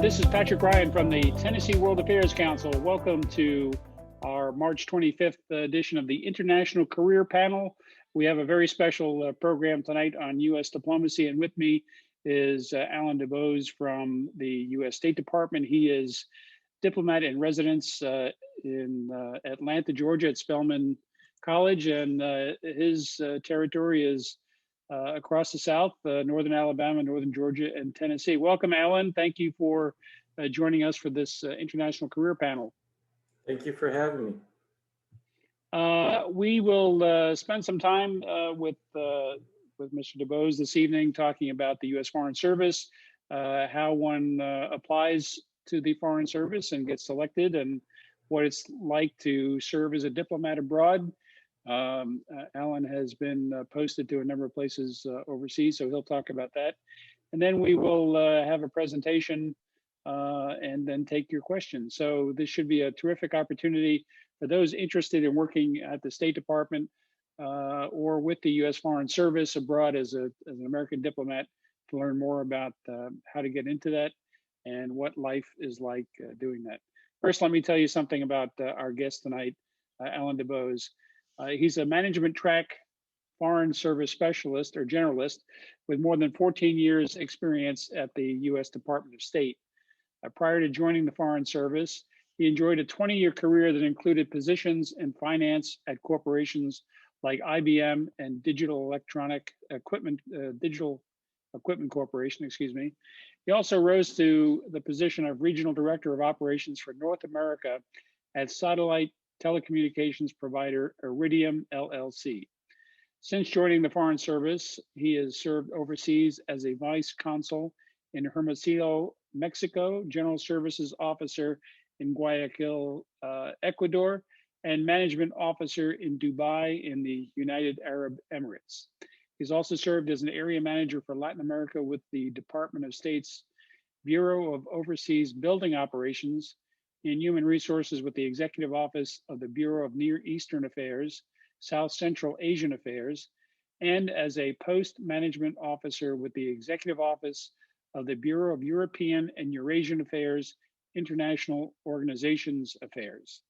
This is Patrick Ryan from the Tennessee World Affairs Council. Welcome to our March 25th edition of the International Career Panel. We have a very special program tonight on U.S. diplomacy, and with me is Alan DeBose from the U.S. State Department. He is diplomat in residence in Atlanta, Georgia at Spelman College, and his territory is across the South, Northern Alabama, Northern Georgia, and Tennessee. Welcome, Alan. Thank you for joining us for this International Career Panel. Thank you for having me. We will spend some time with Mr. DeBose this evening talking about the U.S. Foreign Service, how one applies to the Foreign Service and gets selected, and what it's like to serve as a diplomat abroad. Alan has been posted to a number of places overseas, so he'll talk about that. And then we will have a presentation and then take your questions. So this should be a terrific opportunity for those interested in working at the State Department or with the U.S. Foreign Service abroad as an American diplomat to learn more about how to get into that and what life is like doing that. First, let me tell you something about our guest tonight, Alan DeBose. He's a management track foreign service specialist or generalist with more than 14 years experience at the U.S. Department of State. Prior to joining the Foreign Service, he enjoyed a 20-year career that included positions in finance at corporations like IBM and Digital Equipment Corporation, excuse me. He also rose to the position of Regional Director of Operations for North America at satellite telecommunications provider Iridium LLC. Since joining the Foreign Service, he has served overseas as a vice consul in Hermosillo, Mexico, General Services Officer in Guayaquil, Ecuador, and Management Officer in Dubai in the United Arab Emirates. He's also served as an area manager for Latin America with the Department of State's Bureau of Overseas Building Operations, in Human Resources with the Executive Office of the Bureau of Near Eastern Affairs, South Central Asian Affairs, and as a post-management officer with the Executive Office of the Bureau of European and Eurasian Affairs, International Organizations Affairs.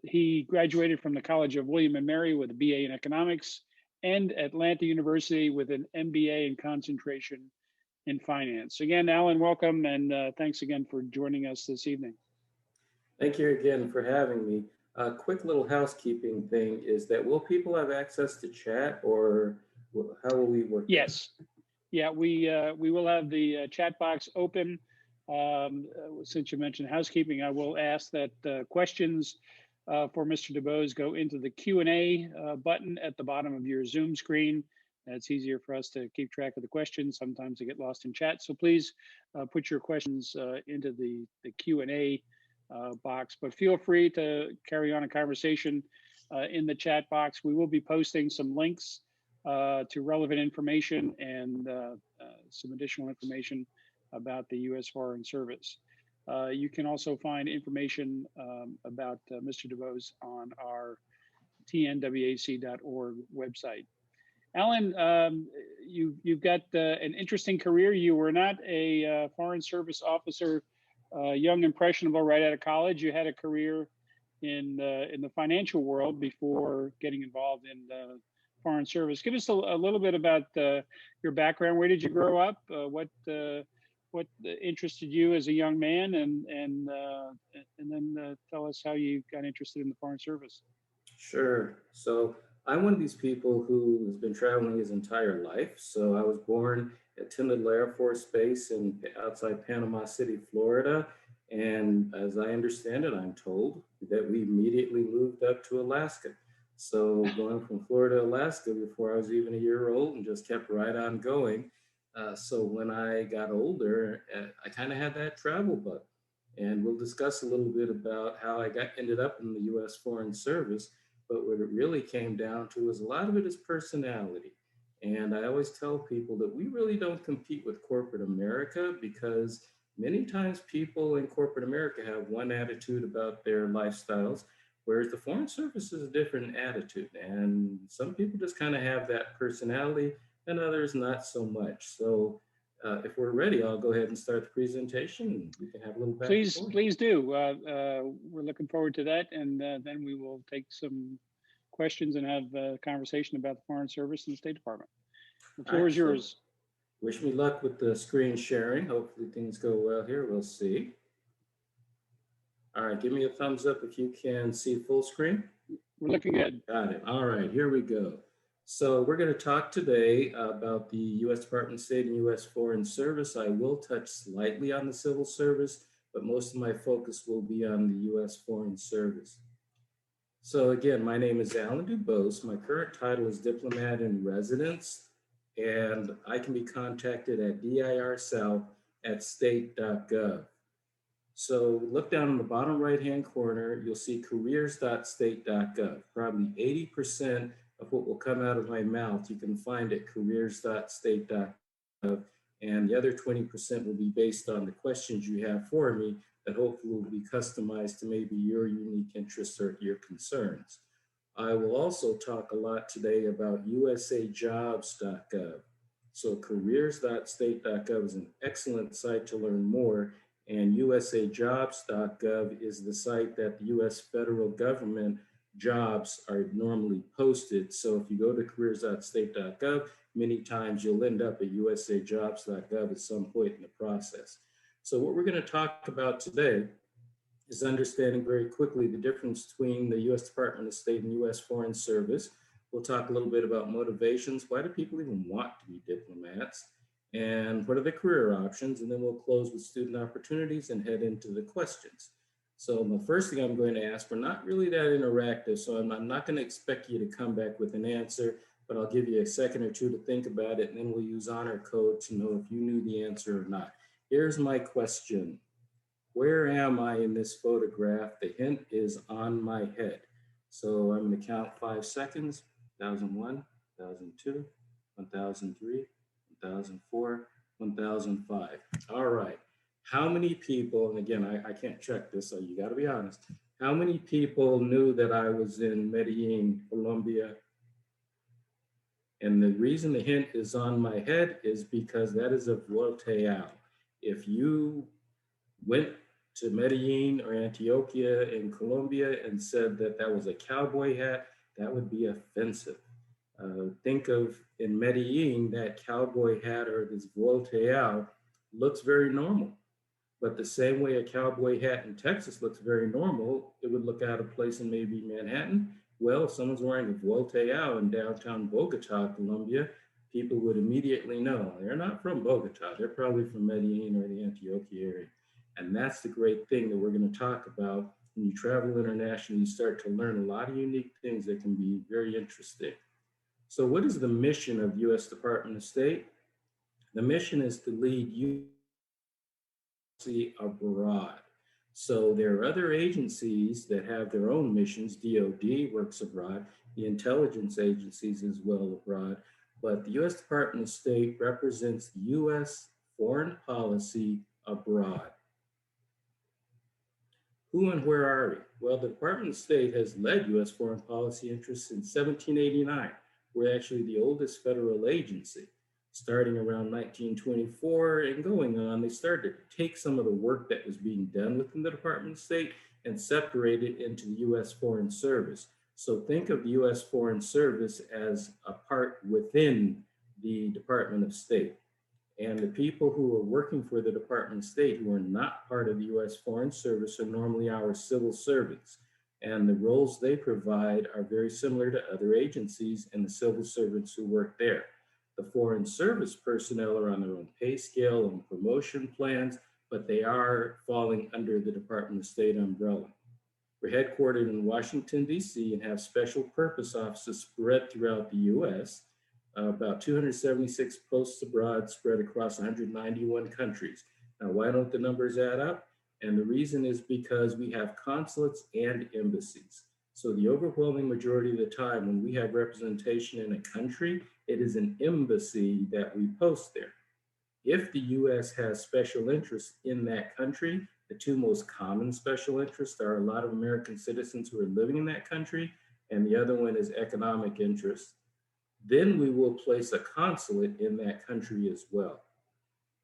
He graduated from the College of William & Mary with a BA in Economics and Atlanta University with an MBA in concentration in finance. Again, Alan, welcome, and thanks again for joining us this evening. Thank you again for having me. A quick little housekeeping thing is that will people have access to chat, or how will we work? Yes. Yeah, we will have the chat box open. Since you mentioned housekeeping, I will ask that questions for Mr. DeBose go into the Q&A button at the bottom of your Zoom screen. It's easier for us to keep track of the questions. Sometimes they get lost in chat. So please put your questions into the Q&A box, but feel free to carry on a conversation in the chat box. We will be posting some links to relevant information and some additional information about the U.S. Foreign Service. You can also find information about Mr. DeBose on our tnwac.org website. Alan, you've got an interesting career. You were not a Foreign Service officer, young, impressionable, right out of college. You had a career in the financial world before getting involved in the Foreign Service. Give us a little bit about your background. Where did you grow up? What interested you as a young man, and then tell us how you got interested in the Foreign Service. Sure. So I'm one of these people who has been traveling his entire life. So I was born at Tyndall Air Force Base outside Panama City, Florida. And as I understand it, I'm told that we immediately moved up to Alaska. So going from Florida to Alaska before I was even a year old, and just kept right on going. So when I got older, I kind of had that travel bug. And we'll discuss a little bit about how I ended up in the U.S. Foreign Service. But what it really came down to was a lot of it is personality. And I always tell people that we really don't compete with corporate America, because many times people in corporate America have one attitude about their lifestyles, whereas the Foreign Service is a different attitude. And some people just kind of have that personality and others not so much. So If we're ready, I'll go ahead and start the presentation and we can have a little back and Please, forth. please do. We're looking forward to that, and then we will take some questions and have a conversation about the Foreign Service and the State Department. The All floor right, is so yours. wish me luck with the screen sharing. Hopefully things go well here. We'll see. All right, give me a thumbs up if you can see full screen. We're looking good. Got it. All right, here we go. So we're going to talk today about the U.S. Department of State and U.S. Foreign Service. I will touch slightly on the Civil Service, but most of my focus will be on the U.S. Foreign Service. So again, my name is Alan Dubose. My current title is Diplomat in Residence, and I can be contacted at dirsouth@state.gov. So look down in the bottom right-hand corner, you'll see careers.state.gov. Probably 80% of what will come out of my mouth, you can find at careers.state.gov. And the other 20% will be based on the questions you have for me that hopefully will be customized to maybe your unique interests or your concerns. I will also talk a lot today about usajobs.gov. So careers.state.gov is an excellent site to learn more, and usajobs.gov is the site that the US federal government jobs are normally posted. So if you go to careers.state.gov, many times you'll end up at usajobs.gov at some point in the process. So what we're going to talk about today is understanding very quickly the difference between the US Department of State and US Foreign Service. We'll talk a little bit about motivations. Why do people even want to be diplomats? And what are the career options? And then we'll close with student opportunities and head into the questions. So the first thing I'm going to ask, we're not really that interactive, so I'm not going to expect you to come back with an answer, but I'll give you a second or two to think about it, and then we'll use honor code to know if you knew the answer or not. Here's my question. Where am I in this photograph? The hint is on my head. So I'm going to count 5 seconds. 1001, 1002, 1003, 1004, 1005. All right. How many people, and again, I can't check this, so you got to be honest. How many people knew that I was in Medellin, Colombia? And the reason the hint is on my head is because that is a volteado. If you went to Medellin or Antioquia in Colombia and said that that was a cowboy hat, that would be offensive. Think of in Medellin, that cowboy hat or this volteado looks very normal. But the same way a cowboy hat in Texas looks very normal, it would look out of place in maybe Manhattan. Well, if someone's wearing a volteado in downtown Bogota, Colombia, people would immediately know they're not from Bogota. They're probably from Medellin or the Antioquia area. And that's the great thing that we're going to talk about. When you travel internationally, you start to learn a lot of unique things that can be very interesting. So what is the mission of the U.S. Department of State? The mission is to lead U.S. abroad. So there are other agencies that have their own missions. DOD works abroad, the intelligence agencies as well abroad, but the U.S. Department of State represents U.S. foreign policy abroad. Who and where are we? Well, the Department of State has led U.S. foreign policy interests since 1789. We're actually the oldest federal agency. Starting around 1924 and going on, they started to take some of the work that was being done within the Department of State and separate it into the U.S. Foreign Service. So think of the U.S. Foreign Service as a part within the Department of State. And the people who are working for the Department of State who are not part of the U.S. Foreign Service are normally our civil servants. And the roles they provide are very similar to other agencies and the civil servants who work there. The Foreign Service personnel are on their own pay scale and promotion plans, but they are falling under the Department of State umbrella. We're headquartered in Washington, D.C., and have special purpose offices spread throughout the U.S., about 276 posts abroad spread across 191 countries. Now, why don't the numbers add up? And the reason is because we have consulates and embassies. So the overwhelming majority of the time when we have representation in a country, it is an embassy that we post there. If the US has special interests in that country, the two most common special interests are a lot of American citizens who are living in that country, and the other one is economic interest. Then we will place a consulate in that country as well.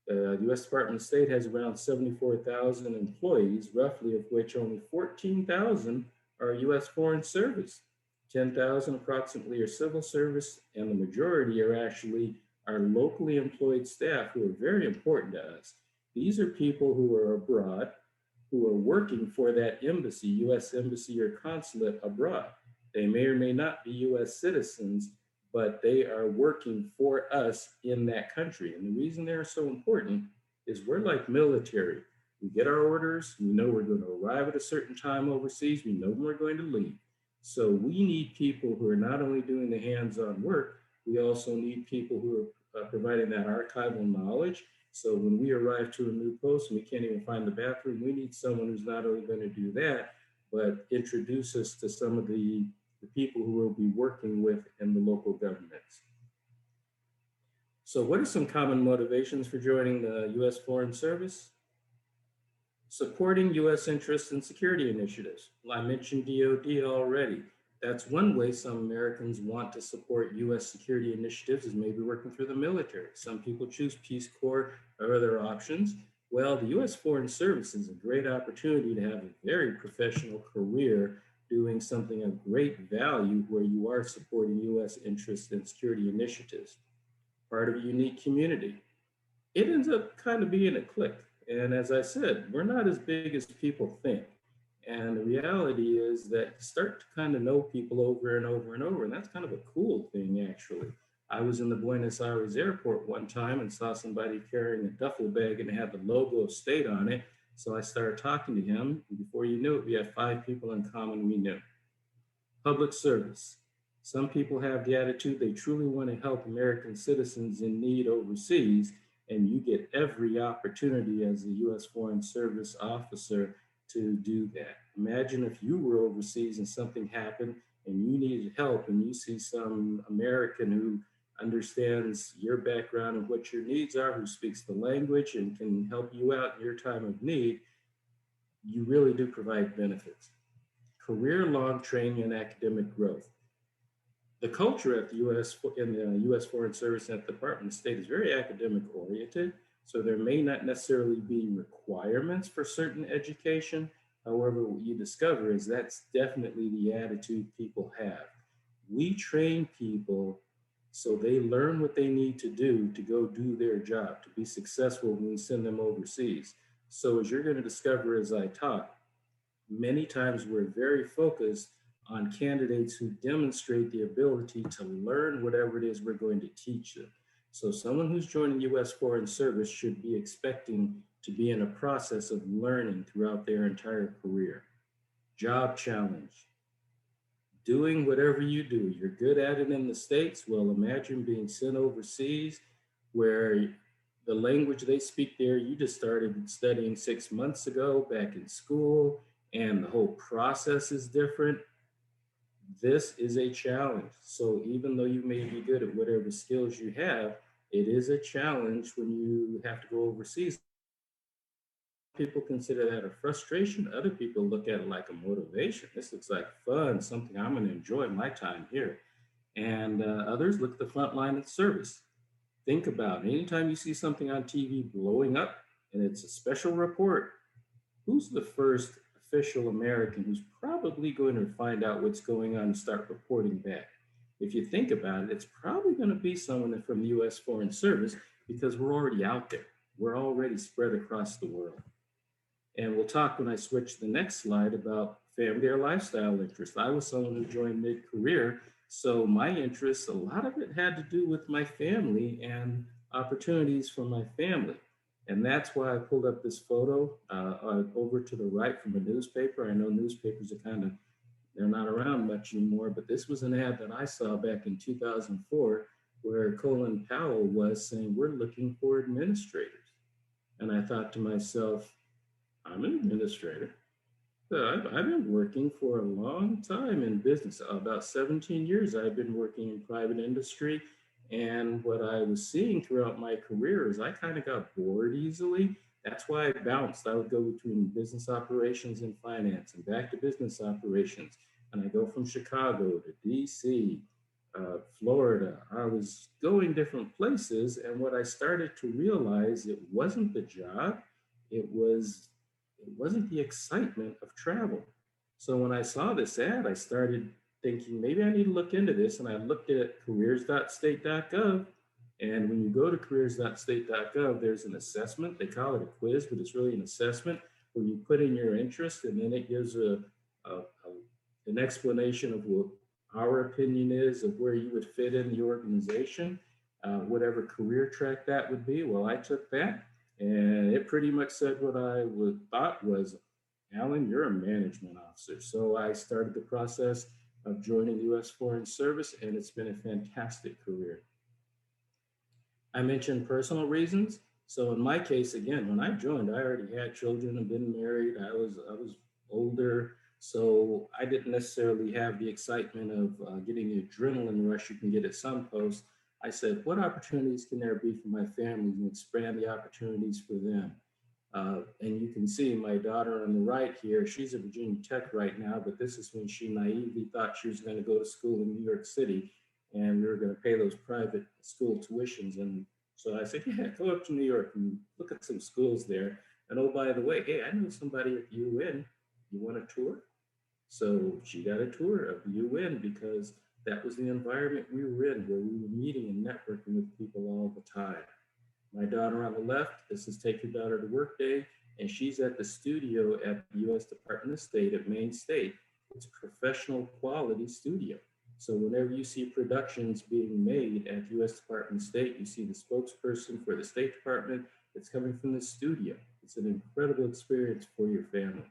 The U.S. Department of State has around 74,000 employees, roughly of which only 14,000 are U.S. Foreign Service. 10,000 approximately are civil service, and the majority are actually our locally employed staff who are very important to us. These are people who are abroad, who are working for that embassy, U.S. embassy or consulate abroad. They may or may not be U.S. citizens, but they are working for us in that country. And the reason they're so important is we're like military. We get our orders, we know we're going to arrive at a certain time overseas, we know when we're going to leave. So we need people who are not only doing the hands-on work, we also need people who are providing that archival knowledge. So when we arrive to a new post and we can't even find the bathroom, we need someone who's not only going to do that, but introduce us to some of the people who we'll be working with in the local governments. So what are some common motivations for joining the U.S. Foreign Service? Supporting U.S. interests and security initiatives. Well, I mentioned DoD already. That's one way some Americans want to support U.S. security initiatives, is maybe working for the military. Some people choose Peace Corps or other options. Well, the U.S. Foreign Service is a great opportunity to have a very professional career doing something of great value where you are supporting U.S. interests and security initiatives. Part of a unique community. It ends up kind of being a clique. And as I said, we're not as big as people think. And the reality is that you start to kind of know people over and over and over. And that's kind of a cool thing, actually. I was in the Buenos Aires airport one time and saw somebody carrying a duffel bag and it had the logo of state on it. So I started talking to him. And before you knew it, we had 5 people in common we knew. Public service. Some people have the attitude they truly want to help American citizens in need overseas, and you get every opportunity as a U.S. Foreign Service officer to do that. Imagine if you were overseas and something happened and you needed help and you see some American who understands your background and what your needs are, who speaks the language and can help you out in your time of need. You really do provide benefits. Career-long training and academic growth. The culture at the U.S. in the U.S. Foreign Service and the Department of State is very academic oriented, so there may not necessarily be requirements for certain education. However, what you discover is that's definitely the attitude people have. We train people so they learn what they need to do to go do their job, to be successful when we send them overseas. So as you're going to discover as I talk, many times we're very focused on candidates who demonstrate the ability to learn whatever it is we're going to teach them. So someone who's joining U.S. Foreign Service should be expecting to be in a process of learning throughout their entire career. Job challenge. Doing whatever you do. You're good at it in the States. Well, imagine being sent overseas where the language they speak there, you just started studying 6 months ago back in school, and the whole process is different. This is a challenge. So even though you may be good at whatever skills you have, it is a challenge when you have to go overseas. People consider that a frustration. Other people look at it like a motivation. This looks like fun, something I'm going to enjoy my time here. And others look at the front line of service. Think about it. Anytime you see something on TV blowing up and it's a special report, who's the first official American who's probably going to find out what's going on and start reporting back? If you think about it, it's probably going to be someone from the U.S. Foreign Service because we're already out there. We're already spread across the world. And we'll talk when I switch to the next slide about family or lifestyle interests. I was someone who joined mid-career, so my interests, a lot of it had to do with my family and opportunities for my family. And that's why I pulled up this photo over to the right from a newspaper. I know newspapers are they're not around much anymore, but this was an ad that I saw back in 2004 where Colin Powell was saying, we're looking for administrators. And I thought to myself, I'm an administrator. I've been working for a long time in business. About 17 years I've been working in private industry. And what I was seeing throughout my career is I kind of got bored easily. That's why I bounced. I would go between business operations and finance and back to business operations. And I go from Chicago to DC, Florida. I was going different places, and what I started to realize, it wasn't the job, it was it wasn't the excitement of travel. So when I saw this ad, I started thinking maybe I need to look into this, and I looked at careers.state.gov. And when you go to careers.state.gov, there's an assessment. They call it a quiz, but it's really an assessment where you put in your interest, and then it gives a an explanation of what our opinion is of where you would fit in the organization, whatever career track that would be. Well, I took that, and it pretty much said what I would thought was, Alan, you're a management officer. So I started the process of joining the U.S. Foreign Service, and it's been a fantastic career. I mentioned personal reasons. So in my case, again, when I joined, I already had children and been married. I was older, so I didn't necessarily have the excitement of getting the adrenaline rush you can get at some posts. I said, what opportunities can there be for my family and expand the opportunities for them? And you can see my daughter on the right here, she's at Virginia Tech right now, but this is when she naively thought she was going to go to school in New York City, and we were going to pay those private school tuitions. And so I said, yeah, go up to New York and look at some schools there. And oh, by the way, hey, I know somebody at the UN. You want a tour? So she got a tour of the UN because that was the environment we were in, where we were meeting and networking with people all the time. My daughter on the left, this is Take Your Daughter to Work Day, and she's at the studio at the U.S. Department of State at Maine State. It's a professional quality studio. So whenever you see productions being made at the U.S. Department of State, you see the spokesperson for the State Department. It's coming from the studio. It's an incredible experience for your family.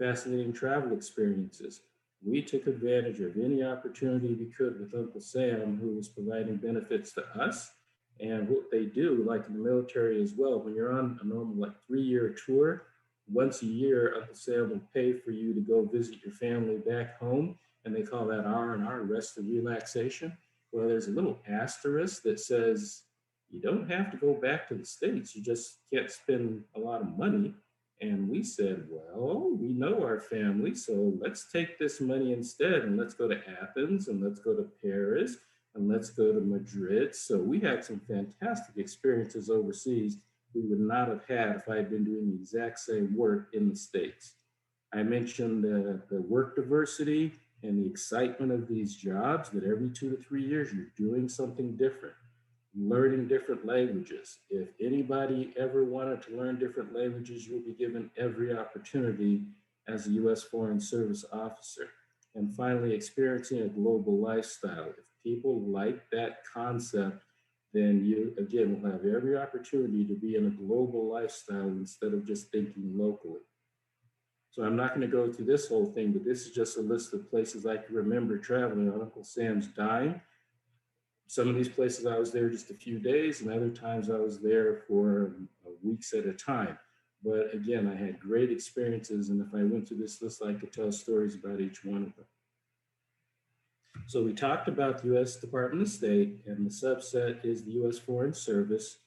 Fascinating travel experiences. We took advantage of any opportunity we could with Uncle Sam, who was providing benefits to us. And what they do, like in the military as well, when you're on a normal like 3-year tour, once a year, Uncle Sam will pay for you to go visit your family back home, and they call that R&R, rest and relaxation. Well, there's a little asterisk that says you don't have to go back to the States. You just can't spend a lot of money. And we said, well, we know our family, so let's take this money instead, and let's go to Athens, and let's go to Paris, and let's go to Madrid. So we had some fantastic experiences overseas we would not have had if I had been doing the exact same work in the States. I mentioned the work diversity and the excitement of these jobs, that every 2 to 3 years you're doing something different, learning different languages. If anybody ever wanted to learn different languages, you'll be given every opportunity as a U.S. Foreign Service officer. And finally, experiencing a global lifestyle. If people like that concept, then you, again, will have every opportunity to be in a global lifestyle instead of just thinking locally. So I'm not going to go through this whole thing, but this is just a list of places I can remember traveling on Uncle Sam's dime. Some of these places I was there just a few days, and other times I was there for weeks at a time. But again, I had great experiences, and if I went through this list, I could tell stories about each one of them. So we talked about the U.S. Department of State, and the subset is the U.S. Foreign Service.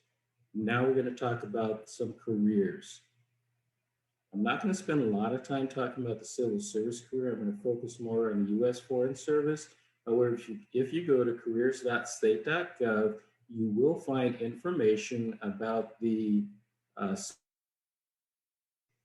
Now we're going to talk about some careers. I'm not going to spend a lot of time talking about the civil service career. I'm going to focus more on the U.S. Foreign Service. However, if you go to careers.state.gov, you will find information about the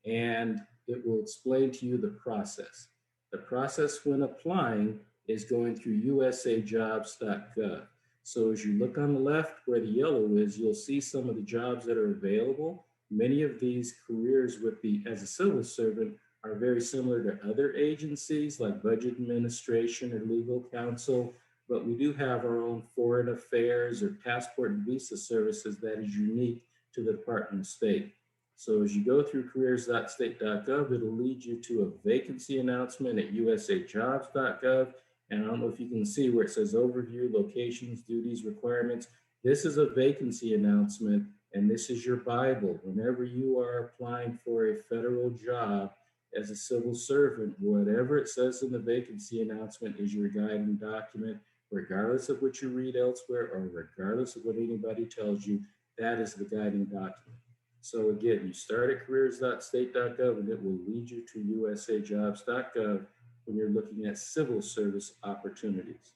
and it will explain to you the process. The process when applying is going through usajobs.gov. So as you look on the left where the yellow is, you'll see some of the jobs that are available. Many of these careers as a civil servant are very similar to other agencies like budget administration or legal counsel, but we do have our own foreign affairs or passport and visa services that is unique to the Department of State. So as you go through careers.state.gov, it'll lead you to a vacancy announcement at usajobs.gov. And I don't know if you can see where it says overview, locations, duties, requirements. This is a vacancy announcement, and this is your Bible. Whenever you are applying for a federal job as a civil servant, whatever it says in the vacancy announcement is your guiding document, regardless of what you read elsewhere or regardless of what anybody tells you, that is the guiding document. So again, you start at careers.state.gov and it will lead you to usajobs.gov when you're looking at civil service opportunities.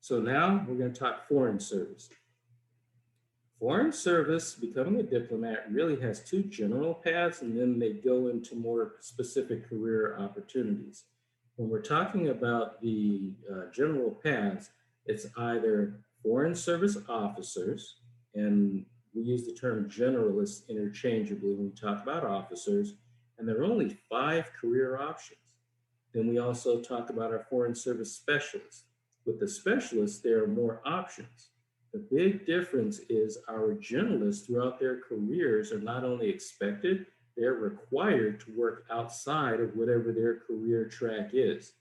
So now we're going to talk foreign service. Foreign service, becoming a diplomat, really has two general paths, and then they go into more specific career opportunities. When we're talking about the general paths, it's either foreign service officers, and we use the term generalists interchangeably when we talk about officers, and there are only 5 career options. Then we also talk about our foreign service specialists. With the specialists, there are more options. The big difference is our generalists throughout their careers are not only expected, they're required to work outside of whatever their career track is.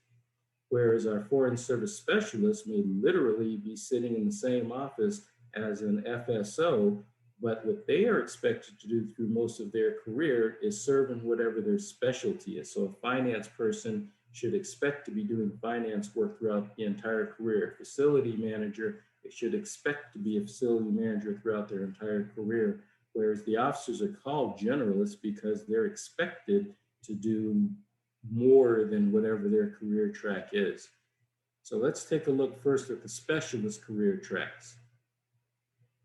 Whereas our foreign service specialists may literally be sitting in the same office as an FSO, but what they are expected to do through most of their career is serve in whatever their specialty is. So a finance person should expect to be doing finance work throughout the entire career. Facility manager, they should expect to be a facility manager throughout their entire career, whereas the officers are called generalists because they're expected to do more than whatever their career track is. So let's take a look first at the specialist career tracks.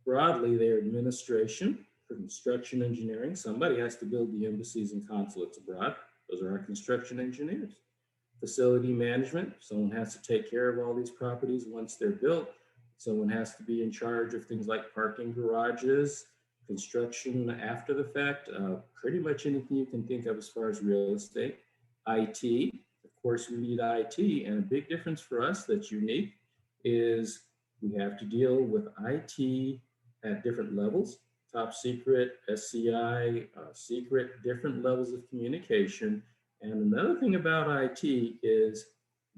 Broadly, they're administration for construction engineering. Somebody has to build the embassies and consulates abroad. Those are our construction engineers. Facility management, someone has to take care of all these properties once they're built. Someone has to be in charge of things like parking garages, construction after the fact, pretty much anything you can think of as far as real estate. IT, of course, we need IT, and a big difference for us that's unique is we have to deal with IT at different levels, top secret, SCI, secret, different levels of communication. And another thing about IT is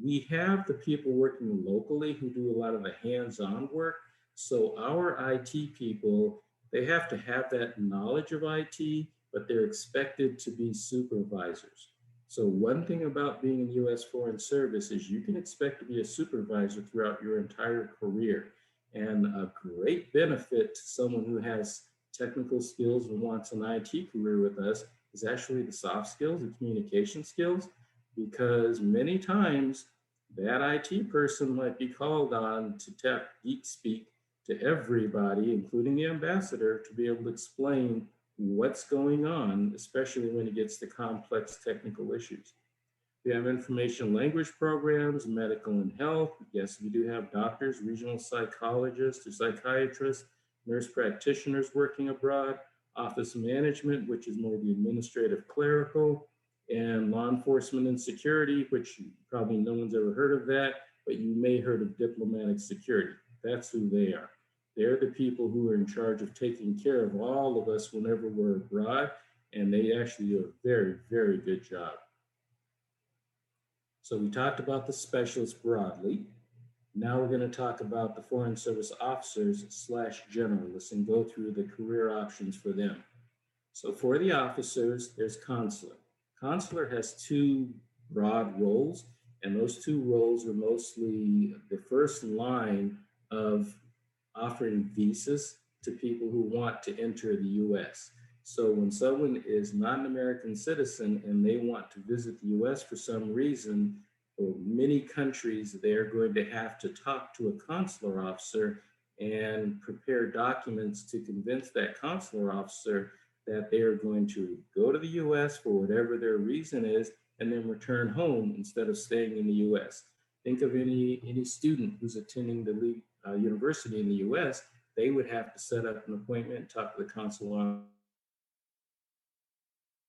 we have the people working locally who do a lot of the hands-on work. So our IT people, they have to have that knowledge of IT, but they're expected to be supervisors. So one thing about being in U.S. Foreign Service is you can expect to be a supervisor throughout your entire career. And a great benefit to someone who has technical skills and wants an IT career with us is actually the soft skills, the communication skills, because many times that IT person might be called on to tap geek speak to everybody, including the ambassador, to be able to explain what's going on, especially when it gets to complex technical issues. We have information language programs, medical and health. Yes, we do have doctors, regional psychologists, or psychiatrists, nurse practitioners working abroad, office management, which is more the administrative clerical, and law enforcement and security, which probably no one's ever heard of that, but you may heard of diplomatic security. That's who they are. They're the people who are in charge of taking care of all of us whenever we're abroad, and they actually do a very, very good job. So we talked about the specialists broadly. Now we're going to talk about the Foreign Service officers / generalists and go through the career options for them. So for the officers, there's consular. Consular has 2 broad roles, and those 2 roles are mostly the first line of offering visas to people who want to enter the US. So when someone is not an American citizen and they want to visit the US for some reason, or many countries, they're going to have to talk to a consular officer and prepare documents to convince that consular officer that they are going to go to the US for whatever their reason is and then return home instead of staying in the US. Think of any student who's attending the university in the US, they would have to set up an appointment and talk to the consular officer.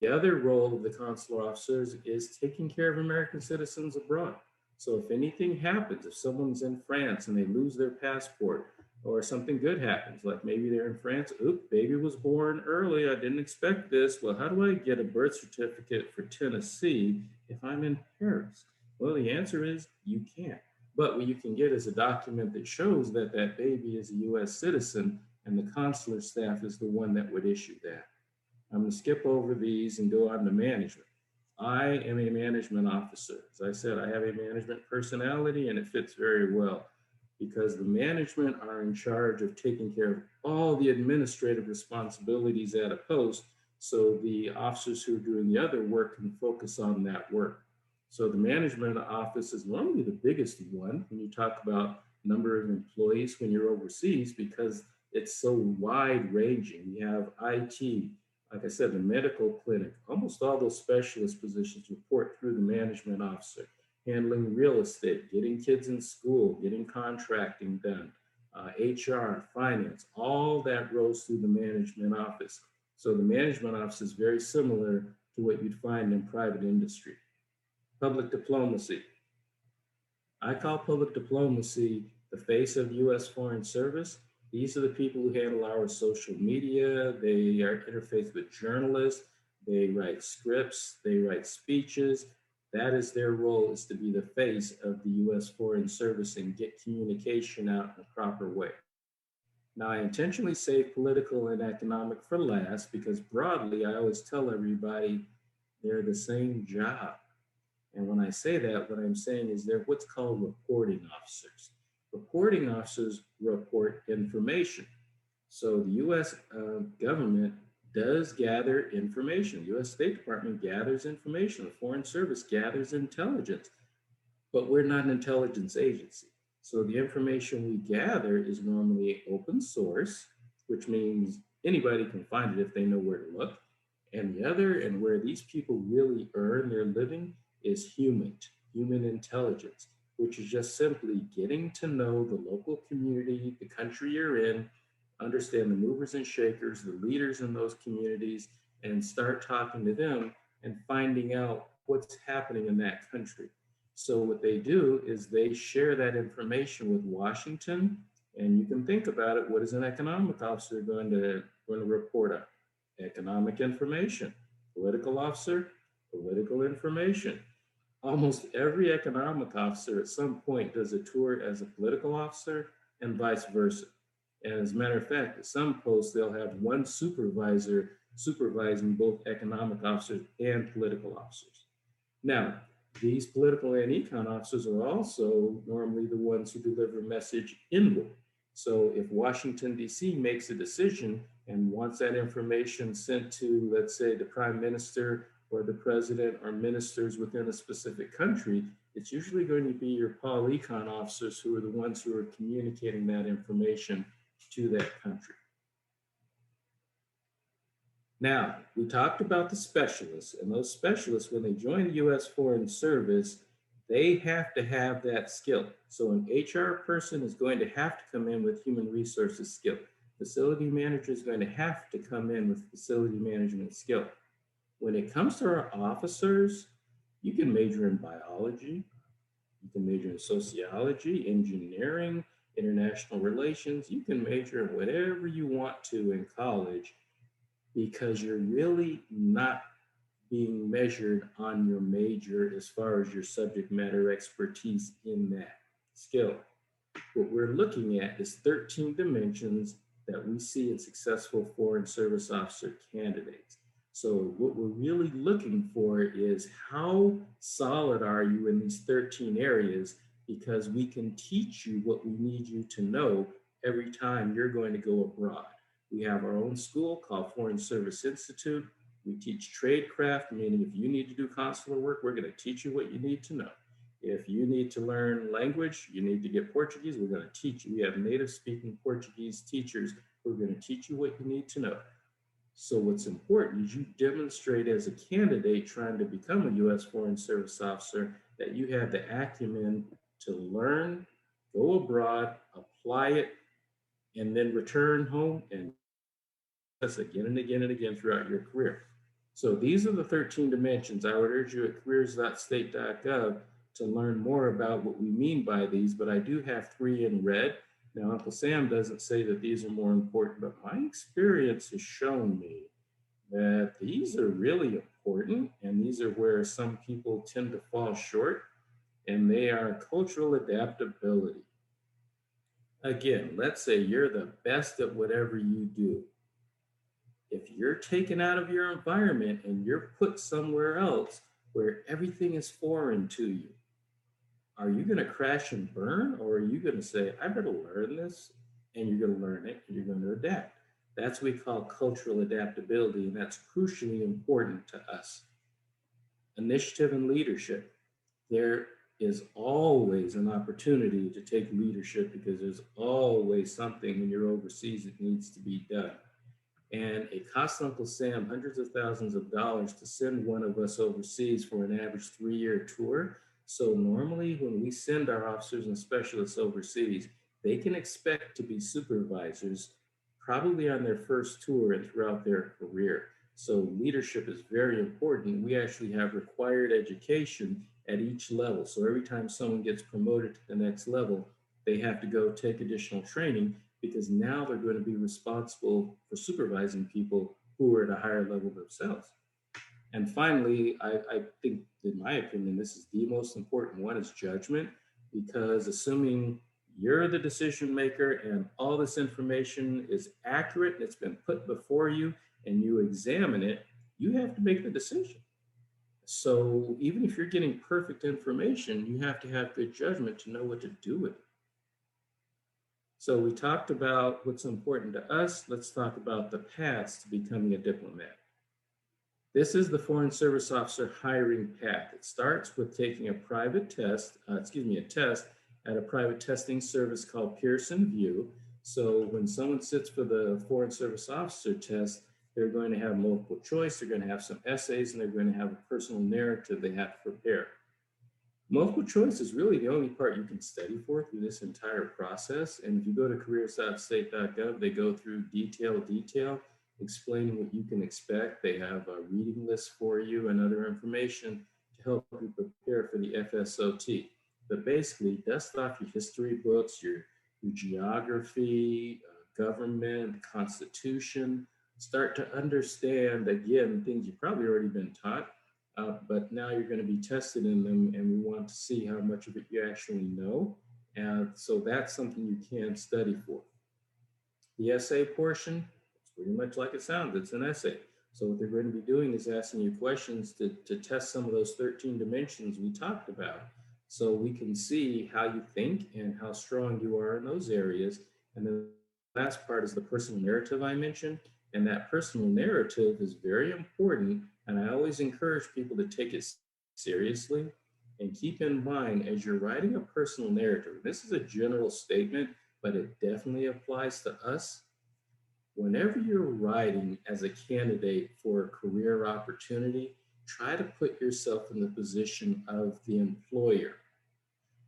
The other role of the consular officers is taking care of American citizens abroad. So if anything happens, if someone's in France and they lose their passport, or something good happens, like maybe they're in France, oops, baby was born early, I didn't expect this. Well, how do I get a birth certificate for Tennessee if I'm in Paris? Well, the answer is you can't. But what you can get is a document that shows that that baby is a US citizen, and the consular staff is the one that would issue that. I'm going to skip over these and go on to management. I am a management officer. As I said, I have a management personality, and it fits very well because the management are in charge of taking care of all the administrative responsibilities at a post, so the officers who are doing the other work can focus on that work. So the management office is normally the biggest one when you talk about number of employees when you're overseas because it's so wide ranging. You have IT, like I said, the medical clinic, almost all those specialist positions report through the management officer, handling real estate, getting kids in school, getting contracting done, HR, finance, all that rolls through the management office. So the management office is very similar to what you'd find in private industry. Public diplomacy. I call public diplomacy the face of US Foreign Service. These are the people who handle our social media. They are interfaced with journalists. They write scripts. They write speeches. That is their role, is to be the face of the US Foreign Service and get communication out in a proper way. Now, I intentionally save political and economic for last because broadly, I always tell everybody they're the same job. And when I say that, what I'm saying is they're what's called reporting officers. Reporting officers report information. So the US government does gather information. The US State Department gathers information. The Foreign Service gathers intelligence. But we're not an intelligence agency. So the information we gather is normally open source, which means anybody can find it if they know where to look. And the other, and where these people really earn their living, is human intelligence, which is just simply getting to know the local community, the country you're in, understand the movers and shakers, the leaders in those communities, and start talking to them and finding out what's happening in that country. So what they do is they share that information with Washington, and you can think about it. What is an economic officer going to report on? Economic information. Political officer, political information. Almost every economic officer at some point does a tour as a political officer and vice versa. And as a matter of fact, at some posts, they'll have one supervisor supervising both economic officers and political officers. Now, these political and econ officers are also normally the ones who deliver message inward. So if Washington, D.C. makes a decision and wants that information sent to, let's say, the prime minister or the president or ministers within a specific country, it's usually going to be your Pol Econ officers who are the ones who are communicating that information to that country. Now, we talked about the specialists, and those specialists, when they join the U.S. Foreign Service, they have to have that skill. So an HR person is going to have to come in with human resources skill. Facility manager is going to have to come in with facility management skill. When it comes to our officers, you can major in biology, you can major in sociology, engineering, international relations. You can major in whatever you want to in college because you're really not being measured on your major as far as your subject matter expertise in that skill. What we're looking at is 13 dimensions that we see in successful Foreign Service Officer candidates. So what we're really looking for is how solid are you in these 13 areas, because we can teach you what we need you to know every time you're going to go abroad. We have our own school called Foreign Service Institute. We teach tradecraft, meaning if you need to do consular work, we're going to teach you what you need to know. If you need to learn language, you need to get Portuguese, we're going to teach you. We have native speaking Portuguese teachers who are going to teach you what you need to know. So what's important is you demonstrate as a candidate trying to become a U.S. Foreign Service officer that you have the acumen to learn, go abroad, apply it, and then return home and this again and again and again throughout your career. So these are the 13 dimensions. I would urge you at careers.state.gov to learn more about what we mean by these, but I do have 3 in red. Now, Uncle Sam doesn't say that these are more important, but my experience has shown me that these are really important, and these are where some people tend to fall short, and they are cultural adaptability. Again, let's say you're the best at whatever you do. If you're taken out of your environment and you're put somewhere else where everything is foreign to you, are you going to crash and burn, or are you going to say, I better learn this, and you're going to learn it and you're going to adapt? That's what we call cultural adaptability, and that's crucially important to us. Initiative and leadership. is always an opportunity to take leadership because there's always something when you're overseas that needs to be done. And it costs Uncle Sam hundreds of thousands of dollars to send one of us overseas for an average 3-year tour. So normally when we send our officers and specialists overseas, they can expect to be supervisors probably on their first tour and throughout their career. So leadership is very important. We actually have required education at each level. So every time someone gets promoted to the next level, they have to go take additional training because now they're going to be responsible for supervising people who are at a higher level themselves. And finally, I think, in my opinion, this is the most important one is judgment, because assuming you're the decision maker and all this information is accurate and it's been put before you and you examine it, you have to make the decision. So even if you're getting perfect information, you have to have good judgment to know what to do with it. So we talked about what's important to us. Let's talk about the paths to becoming a diplomat. This is the Foreign Service Officer hiring path. It starts with taking a private test, a test at a private testing service called Pearson VUE. So when someone sits for the Foreign Service Officer test, they're going to have multiple choice, they're going to have some essays, and they're going to have a personal narrative they have to prepare. Multiple choice is really the only part you can study for through this entire process. And if you go to careers.state.gov, they go through detail, explaining what you can expect. They have a reading list for you and other information to help you prepare for the FSOT. But basically, dust off your history books, your geography, government, constitution. Start to understand, again, things you've probably already been taught, but now you're going to be tested in them, and we want to see how much of it you actually know. And so that's something you can study for. The essay portion, it's pretty much like it sounds, it's an essay. So what they're going to be doing is asking you questions to test some of those 13 dimensions we talked about, so we can see how you think and how strong you are in those areas. And then the last part is the personal narrative I mentioned. And that personal narrative is very important. And I always encourage people to take it seriously and keep in mind as you're writing a personal narrative. This is a general statement, but it definitely applies to us. Whenever you're writing as a candidate for a career opportunity, try to put yourself in the position of the employer.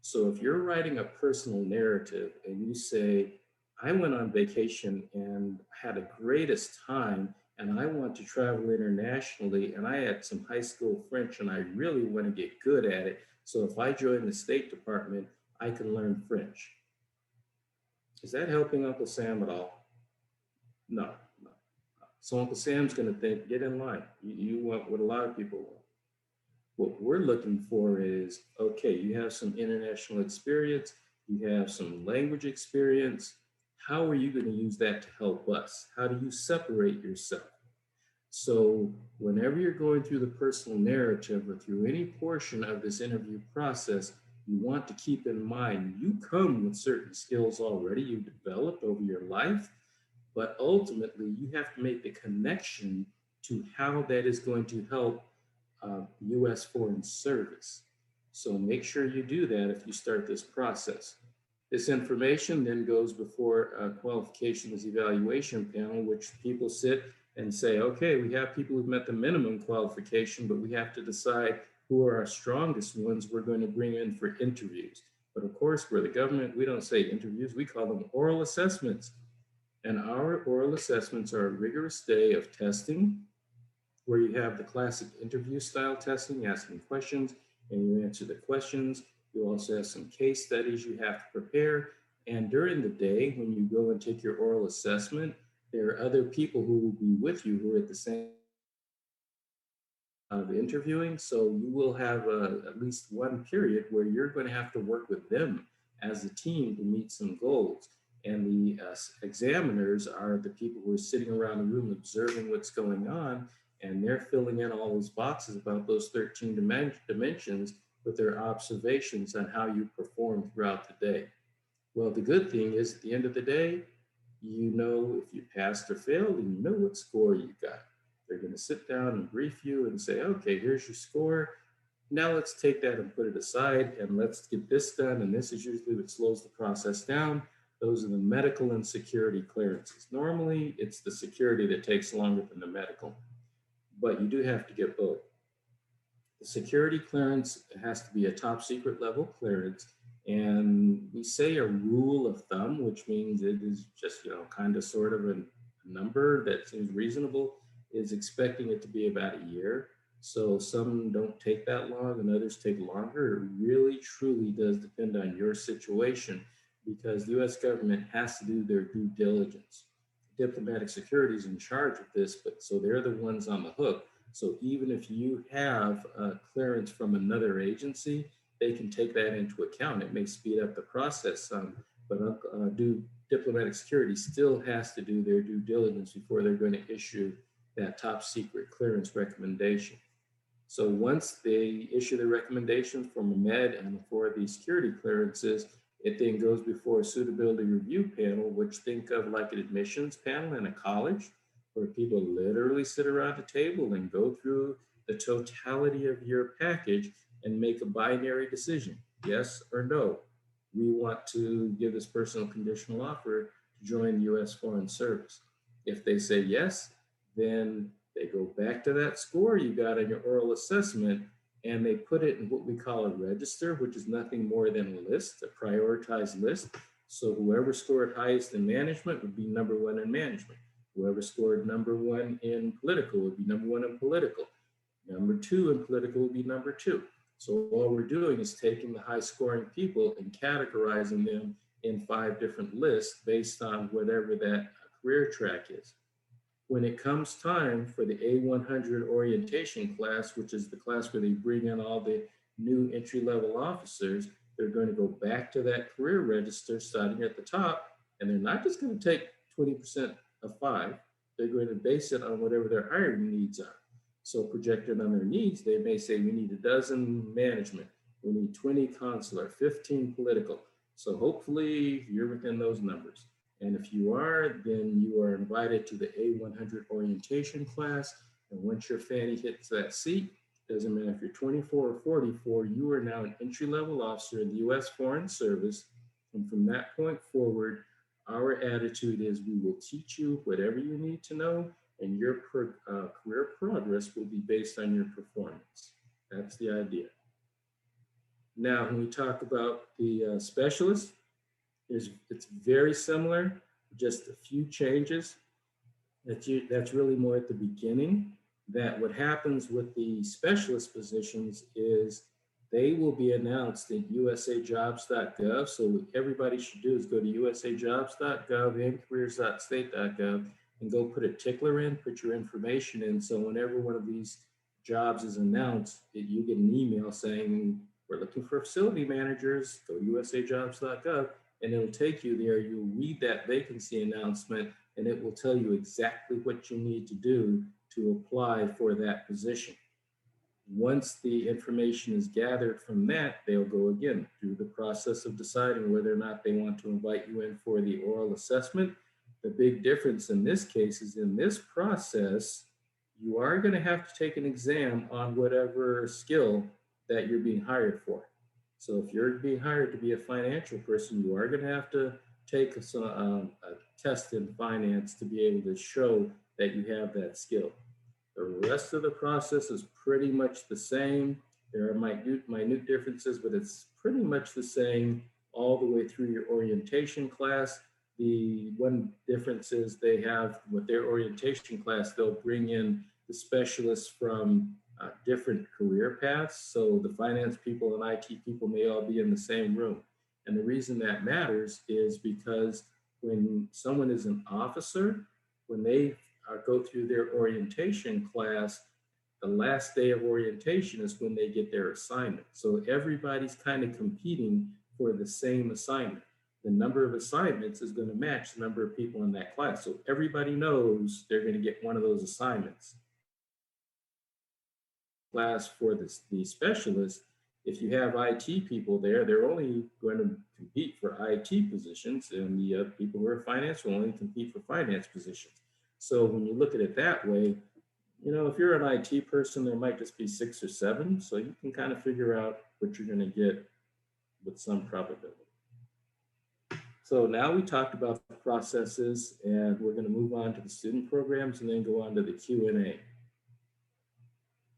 So if you're writing a personal narrative and you say, I went on vacation and had the greatest time, and I want to travel internationally, and I had some high school French, and I really want to get good at it. So if I join the State Department, I can learn French. Is that helping Uncle Sam at all? No. So Uncle Sam's going to think, get in line. You want what a lot of people want. What we're looking for is, okay, you have some international experience, you have some language experience. How are you going to use that to help us? How do you separate yourself? So whenever you're going through the personal narrative or through any portion of this interview process, you want to keep in mind you come with certain skills already you've developed over your life, but ultimately you have to make the connection to how that is going to help U.S. Foreign Service. So make sure you do that if you start this process. This information then goes before a qualifications evaluation panel, which people sit and say, okay, we have people who've met the minimum qualification, but we have to decide who are our strongest ones we're going to bring in for interviews. But of course, we're the government, we don't say interviews, we call them oral assessments. And our oral assessments are a rigorous day of testing, where you have the classic interview style testing, asking questions, and you answer the questions. You also have some case studies you have to prepare. And during the day, when you go and take your oral assessment, there are other people who will be with you who are at the same of interviewing. So you will have at least one period where you're going to have to work with them as a team to meet some goals. And the examiners are the people who are sitting around the room observing what's going on, and they're filling in all those boxes about those 13 dimensions with their observations on how you perform throughout the day. Well, the good thing is at the end of the day, you know if you passed or failed, and you know what score you got. They're going to sit down and brief you and say, okay, here's your score. Now let's take that and put it aside and let's get this done. And this is usually what slows the process down. Those are the medical and security clearances. Normally, it's the security that takes longer than the medical, but you do have to get both. The security clearance has to be a top secret level clearance. And we say a rule of thumb, which means it is just, kind of sort of a number that seems reasonable, is expecting it to be about a year. So some don't take that long and others take longer. It really, truly does depend on your situation because the US government has to do their due diligence. Diplomatic security is in charge of this, but so they're the ones on the hook. So even if you have a clearance from another agency, they can take that into account. It may speed up the process some, but diplomatic security still has to do their due diligence before they're going to issue that top secret clearance recommendation. So once they issue the recommendation from a med and for the security clearances, it then goes before a suitability review panel, which think of like an admissions panel in a college, where people literally sit around a table and go through the totality of your package and make a binary decision, yes or no. We want to give this person a conditional offer to join the U.S. Foreign Service. If they say yes, then they go back to that score you got on your oral assessment and they put it in what we call a register, which is nothing more than a list, a prioritized list. So whoever scored highest in management would be number one in management. Whoever scored number one in political would be number one in political. Number two in political would be number two. So all we're doing is taking the high scoring people and categorizing them in 5 different lists based on whatever that career track is. When it comes time for the A100 orientation class, which is the class where they bring in all the new entry-level officers, they're going to go back to that career register starting at the top, and they're not just going to take 20% of 5, they're going to base it on whatever their hiring needs are. So projected on their needs, they may say we need 12 management, we need 20 consular, 15 political. So hopefully you're within those numbers. And if you are, then you are invited to the A100 orientation class. And once your fanny hits that seat, doesn't matter if you're 24 or 44, you are now an entry-level officer in the U.S. Foreign Service. And from that point forward, our attitude is we will teach you whatever you need to know, and your career progress will be based on your performance. That's the idea. Now, when we talk about the specialist, it's very similar, just a few changes. That's really more at the beginning. That what happens with the specialist positions is they will be announced in usajobs.gov. So what everybody should do is go to usajobs.gov and careers.state.gov and go put a tickler in, put your information in. So whenever one of these jobs is announced, you get an email saying, we're looking for facility managers, go to usajobs.gov. And it'll take you there. You'll read that vacancy announcement, and it will tell you exactly what you need to do to apply for that position. Once the information is gathered from that, they'll go again through the process of deciding whether or not they want to invite you in for the oral assessment. The big difference in this case is in this process, you are going to have to take an exam on whatever skill that you're being hired for. So if you're being hired to be a financial person, you are going to have to take a test in finance to be able to show that you have that skill. The rest of the process is pretty much the same. There are minute differences, but it's pretty much the same all the way through your orientation class. The one difference is they have, with their orientation class, they'll bring in the specialists from different career paths. So the finance people and IT people may all be in the same room. And the reason that matters is because when someone is an officer, when they go through their orientation class, the last day of orientation is when they get their assignment. So everybody's kind of competing for the same assignment. The number of assignments is going to match the number of people in that class. So everybody knows they're going to get one of those assignments. Class for the specialist, if you have IT people there, they're only going to compete for IT positions, and the people who are finance will only compete for finance positions. So when you look at it that way, You know, if you're an IT person, there might just be 6 or 7, so you can kind of figure out what you're going to get with some probability. So now we talked about the processes, and we're going to move on to the student programs and then go on to the Q&A.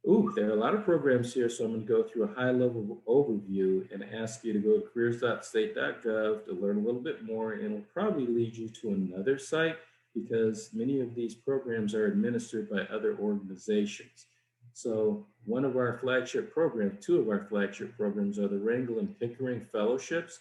Ooh, there are a lot of programs here, so I'm going to go through a high-level overview and ask you to go to careers.state.gov to learn a little bit more, and it'll probably lead you to another site because many of these programs are administered by other organizations. So one of our flagship programs, two of our flagship programs are the Wrangell and Pickering Fellowships.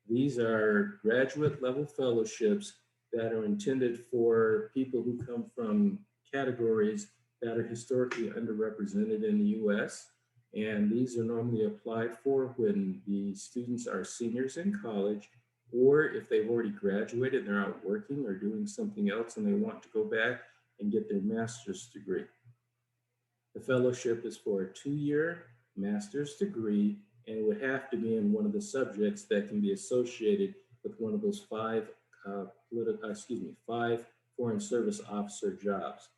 These are graduate level fellowships that are intended for people who come from categories that are historically underrepresented in the US. And these are normally applied for when the students are seniors in college, or if they've already graduated and they're out working or doing something else and they want to go back and get their master's degree. The fellowship is for a 2-year master's degree, and it would have to be in one of the subjects that can be associated with one of those five foreign service officer jobs.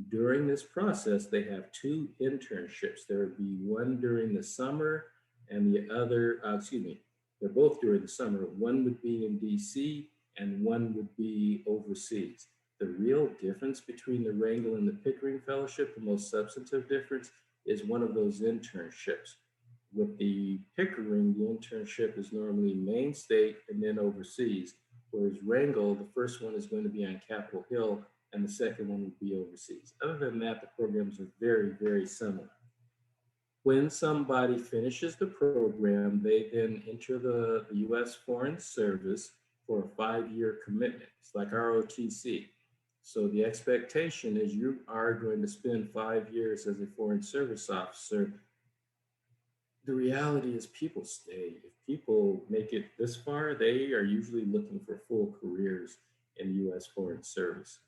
During this process, they have 2 internships. There would be one during the summer and the other, they're both during the summer. One would be in DC and one would be overseas. The real difference between the Wrangell and the Pickering Fellowship, the most substantive difference, is one of those internships. With the Pickering, the internship is normally main state and then overseas, whereas Wrangell, the first one is going to be on Capitol Hill and the second one would be overseas. Other than that, the programs are very, very similar. When somebody finishes the program, they then enter the US Foreign Service for a 5-year commitment. It's like ROTC. So the expectation is you are going to spend 5 years as a Foreign Service officer. The reality is people stay. If people make it this far, they are usually looking for full careers in US Foreign Service.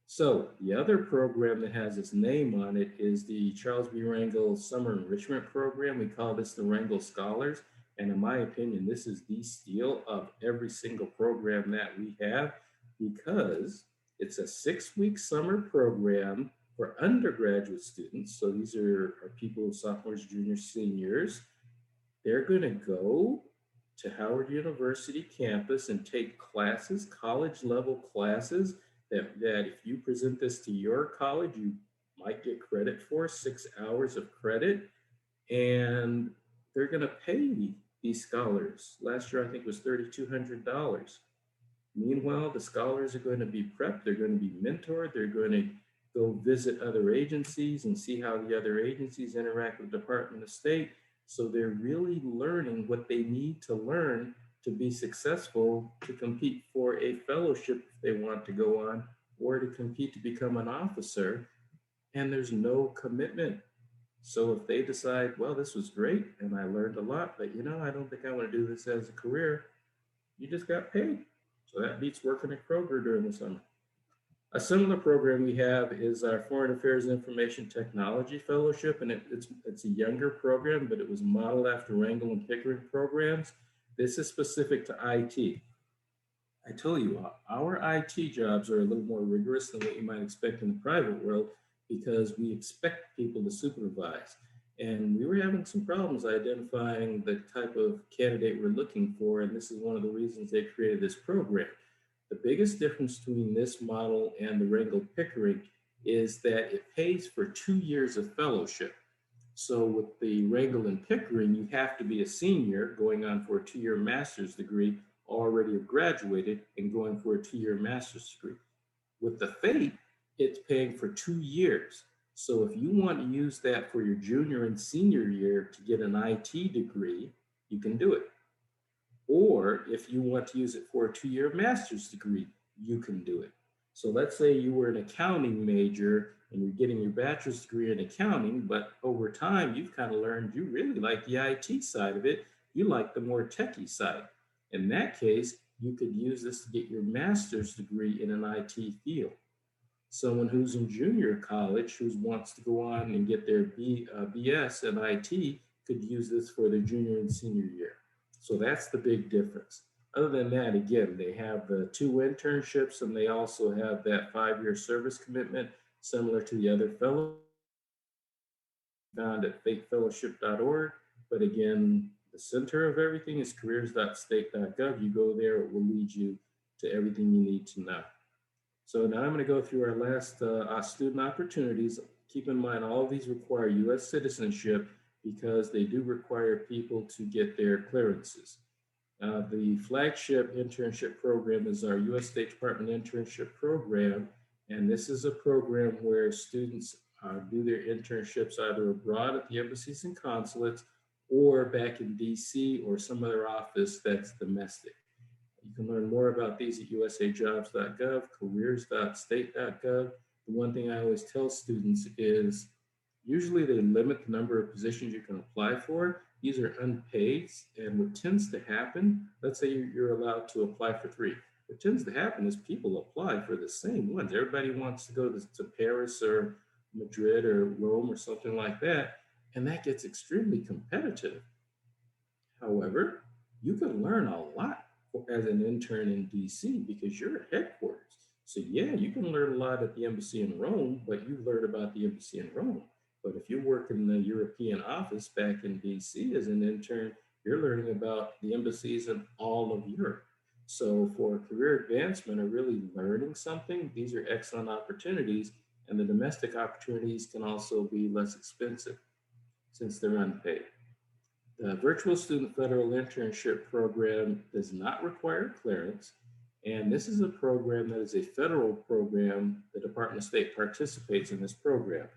So the other program that has its name on it is the Charles B. Wrangell Summer Enrichment Program. We call this the Wrangell Scholars. And in my opinion, this is the steal of every single program that we have because it's a 6-week summer program for undergraduate students. So these are people, sophomores, juniors, seniors. They're going to go to Howard University campus and take classes, college level classes that if you present this to your college, you might get credit for 6 hours of credit. And they're going to pay these scholars. Last year, I think, was $3,200. Meanwhile, the scholars are going to be prepped. They're going to be mentored. They're going to go visit other agencies and see how the other agencies interact with the Department of State. So they're really learning what they need to learn to be successful to compete for a fellowship if they want to go on, or to compete to become an officer. And there's no commitment. So if they decide, well, this was great and I learned a lot, but I don't think I want to do this as a career, you just got paid. So that beats working at Kroger during the summer. A similar program we have is our Foreign Affairs Information Technology Fellowship, and it's a younger program, but it was modeled after Wrangell and Pickering programs. This is specific to IT. I tell you, our IT jobs are a little more rigorous than what you might expect in the private world because we expect people to supervise. And we were having some problems identifying the type of candidate we're looking for, and this is one of the reasons they created this program. The biggest difference between this model and the Wrangell Pickering is that it pays for 2 years of fellowship. So with the Wrangell and Pickering, you have to be a senior going on for a 2-year master's degree, already have graduated and going for a 2-year master's degree. With the FATE, it's paying for 2 years. So if you want to use that for your junior and senior year to get an IT degree, you can do it. Or if you want to use it for a 2-year master's degree, you can do it. So let's say you were an accounting major and you're getting your bachelor's degree in accounting, but over time you've kind of learned you really like the IT side of it. You like the more techie side. In that case, you could use this to get your master's degree in an IT field. Someone who's in junior college who wants to go on and get their BS in IT could use this for their junior and senior year. So that's the big difference. Other than that, again, they have the 2 internships and they also have that 5-year service commitment. similar to the other fellows found at fakefellowship.org. But again, the center of everything is careers.state.gov. You go there, it will lead you to everything you need to know. So now I'm going to go through our last student opportunities. Keep in mind, all of these require U.S. citizenship because they do require people to get their clearances. The flagship internship program is our U.S. State Department internship program, and this is a program where students do their internships either abroad at the embassies and consulates or back in D.C. or some other office that's domestic. You can learn more about these at usajobs.gov, careers.state.gov. The one thing I always tell students is usually they limit the number of positions you can apply for. These are unpaid, and what tends to happen, let's say you're allowed to apply for 3. What tends to happen is people apply for the same ones. Everybody wants to go to Paris or Madrid or Rome or something like that, and that gets extremely competitive. However, you can learn a lot as an intern in DC because you're at headquarters. So yeah, you can learn a lot at the embassy in Rome, but you learn about the embassy in Rome. But if you work in the European office back in DC as an intern, you're learning about the embassies in all of Europe. So for career advancement or really learning something, these are excellent opportunities, and the domestic opportunities can also be less expensive since they're unpaid. The Virtual Student Federal Internship Program does not require clearance, and this is a program that is a federal program. The Department of State participates in this program.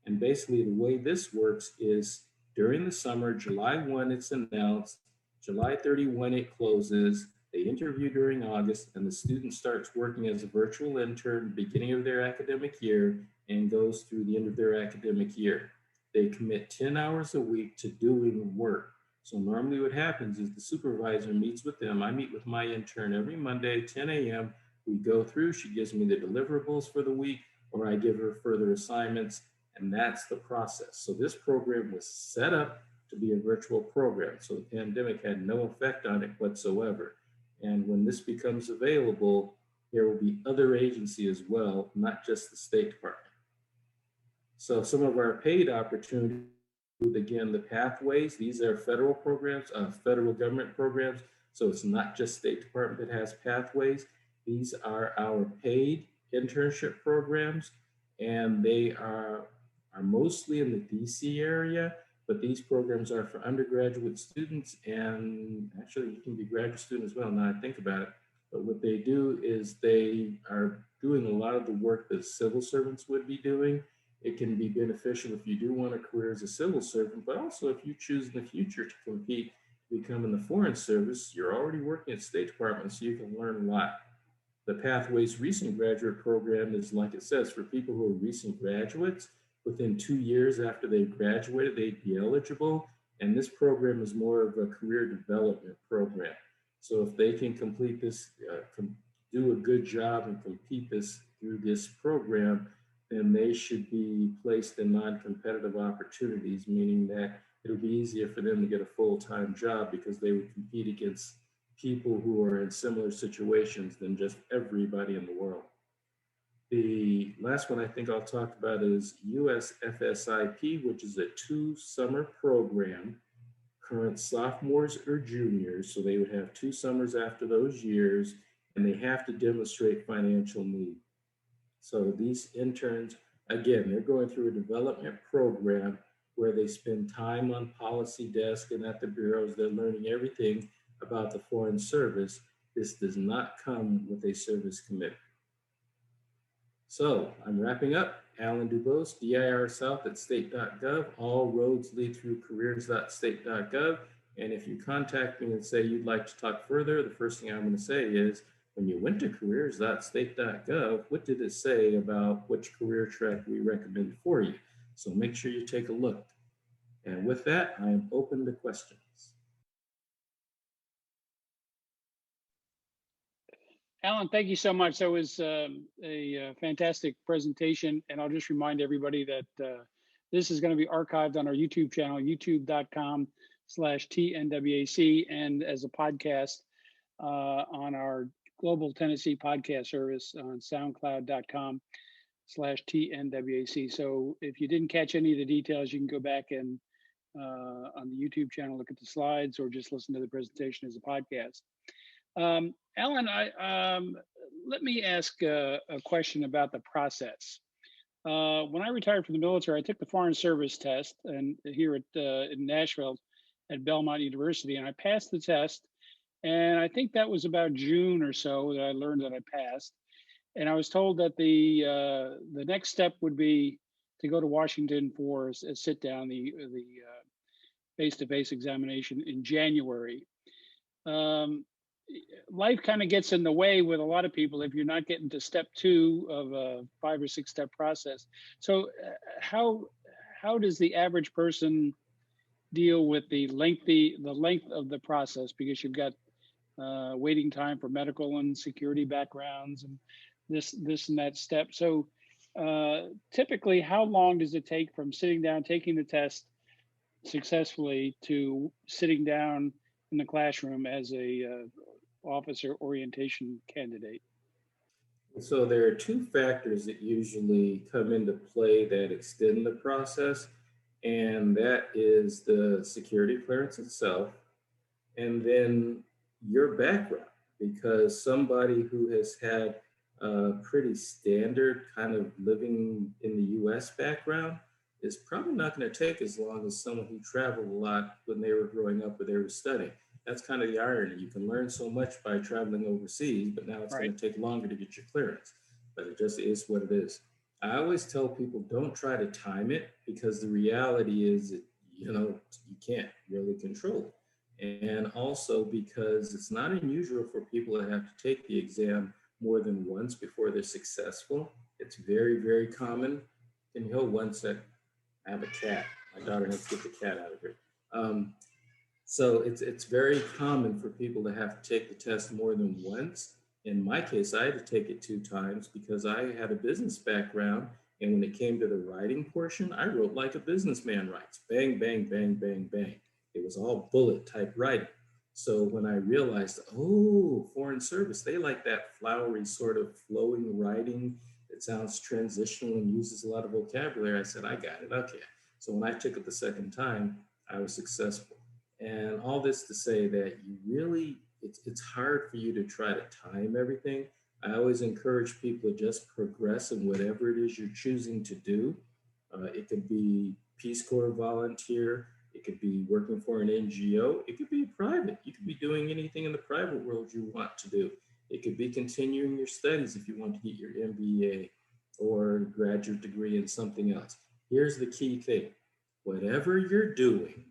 And basically the way this works is during the summer, July 1 it's announced, July 31 it closes, they interview during August, and the student starts working as a virtual intern beginning of their academic year and goes through the end of their academic year. They commit 10 hours a week to doing work. So normally what happens is the supervisor meets with them. I meet with my intern every Monday, 10 a.m. We go through, she gives me the deliverables for the week, or I give her further assignments, and that's the process. So this program was set up to be a virtual program. So the pandemic had no effect on it whatsoever. And when this becomes available, there will be other agencies as well, not just the State Department. So some of our paid opportunities, again, the pathways, these are federal programs, federal government programs. So it's not just State Department that has pathways. These are our paid internship programs, and they are mostly in the DC area, but these programs are for undergraduate students, and actually you can be a graduate student as well, now I think about it. But what they do is they are doing a lot of the work that civil servants would be doing. It can be beneficial if you do want a career as a civil servant, but also if you choose in the future to compete, to become in the Foreign Service, you're already working at State Department, so you can learn a lot. The Pathways Recent Graduate Program is, like it says, for people who are recent graduates. Within 2 years after they've graduated, they'd be eligible. And this program is more of a career development program. So if they can complete this, do a good job and complete this through this program, then they should be placed in non-competitive opportunities, meaning that it'll be easier for them to get a full-time job because they would compete against people who are in similar situations than just everybody in the world. The last one I think I'll talk about is USFSIP, which is a 2-summer program. Current sophomores or juniors, so they would have 2 summers after those years, and they have to demonstrate financial need. So these interns, again, they're going through a development program where they spend time on policy desk and at the bureaus. They're learning everything about the Foreign Service. This does not come with a service commitment. So I'm wrapping up. Alan Dubose, DIR South at state.gov. All roads lead through careers.state.gov. And if you contact me and say you'd like to talk further, the first thing I'm going to say is, when you went to careers.state.gov, what did it say about which career track we recommend for you? So make sure you take a look. And with that, I am open to questions. Alan, thank you so much. That was a fantastic presentation. And I'll just remind everybody that this is going to be archived on our YouTube channel, youtube.com/TNWAC, and as a podcast on our Global Tennessee Podcast Service on SoundCloud.com. tnwac. So if you didn't catch any of the details, you can go back and on the YouTube channel, look at the slides, or just listen to the presentation as a podcast. Alan, let me ask a question about the process. When I retired from the military, I took the Foreign Service test, and here at in Nashville at Belmont University, and I passed the test. And I think that was about June or so that I learned that I passed. And I was told that the next step would be to go to Washington for a sit down, the face-to-face examination in January. Um, Life kind of gets in the way with a lot of people if you're not getting to step two of a 5 or 6 step process. So how does the average person deal with the length of the process, because you've got waiting time for medical and security backgrounds and this and that step. So typically, how long does it take from sitting down, taking the test successfully, to sitting down in the classroom as a officer orientation candidate? So there are two factors that usually come into play that extend the process, and that is the security clearance itself, and then your background, because somebody who has had a pretty standard kind of living in the US background is probably not going to take as long as someone who traveled a lot when they were growing up or they were studying. That's kind of the irony. You can learn so much by traveling overseas, but now it's Right. going to take longer to get your clearance. But it just is what it is. I always tell people, don't try to time it, because the reality is that, you can't really control it. And also because it's not unusual for people to have to take the exam more than once before they're successful. It's very, very common. Can you hold one sec? I have a cat. My daughter needs to get the cat out of here. Um, so it's very common for people to have to take the test more than once. In my case, I had to take it 2 times because I had a business background. And when it came to the writing portion, I wrote like a businessman writes: bang, bang, bang, bang, bang. It was all bullet type writing. So when I realized, oh, foreign service, they like that flowery sort of flowing writing that sounds transitional and uses a lot of vocabulary, I said, I got it. Okay. So when I took it the second time, I was successful. And all this to say that you really, it's hard for you to try to time everything. I always encourage people to just progress in whatever it is you're choosing to do. It could be Peace Corps volunteer, it could be working for an NGO, it could be private. You could be doing anything in the private world you want to do. It could be continuing your studies if you want to get your MBA or graduate degree in something else. Here's the key thing: whatever you're doing,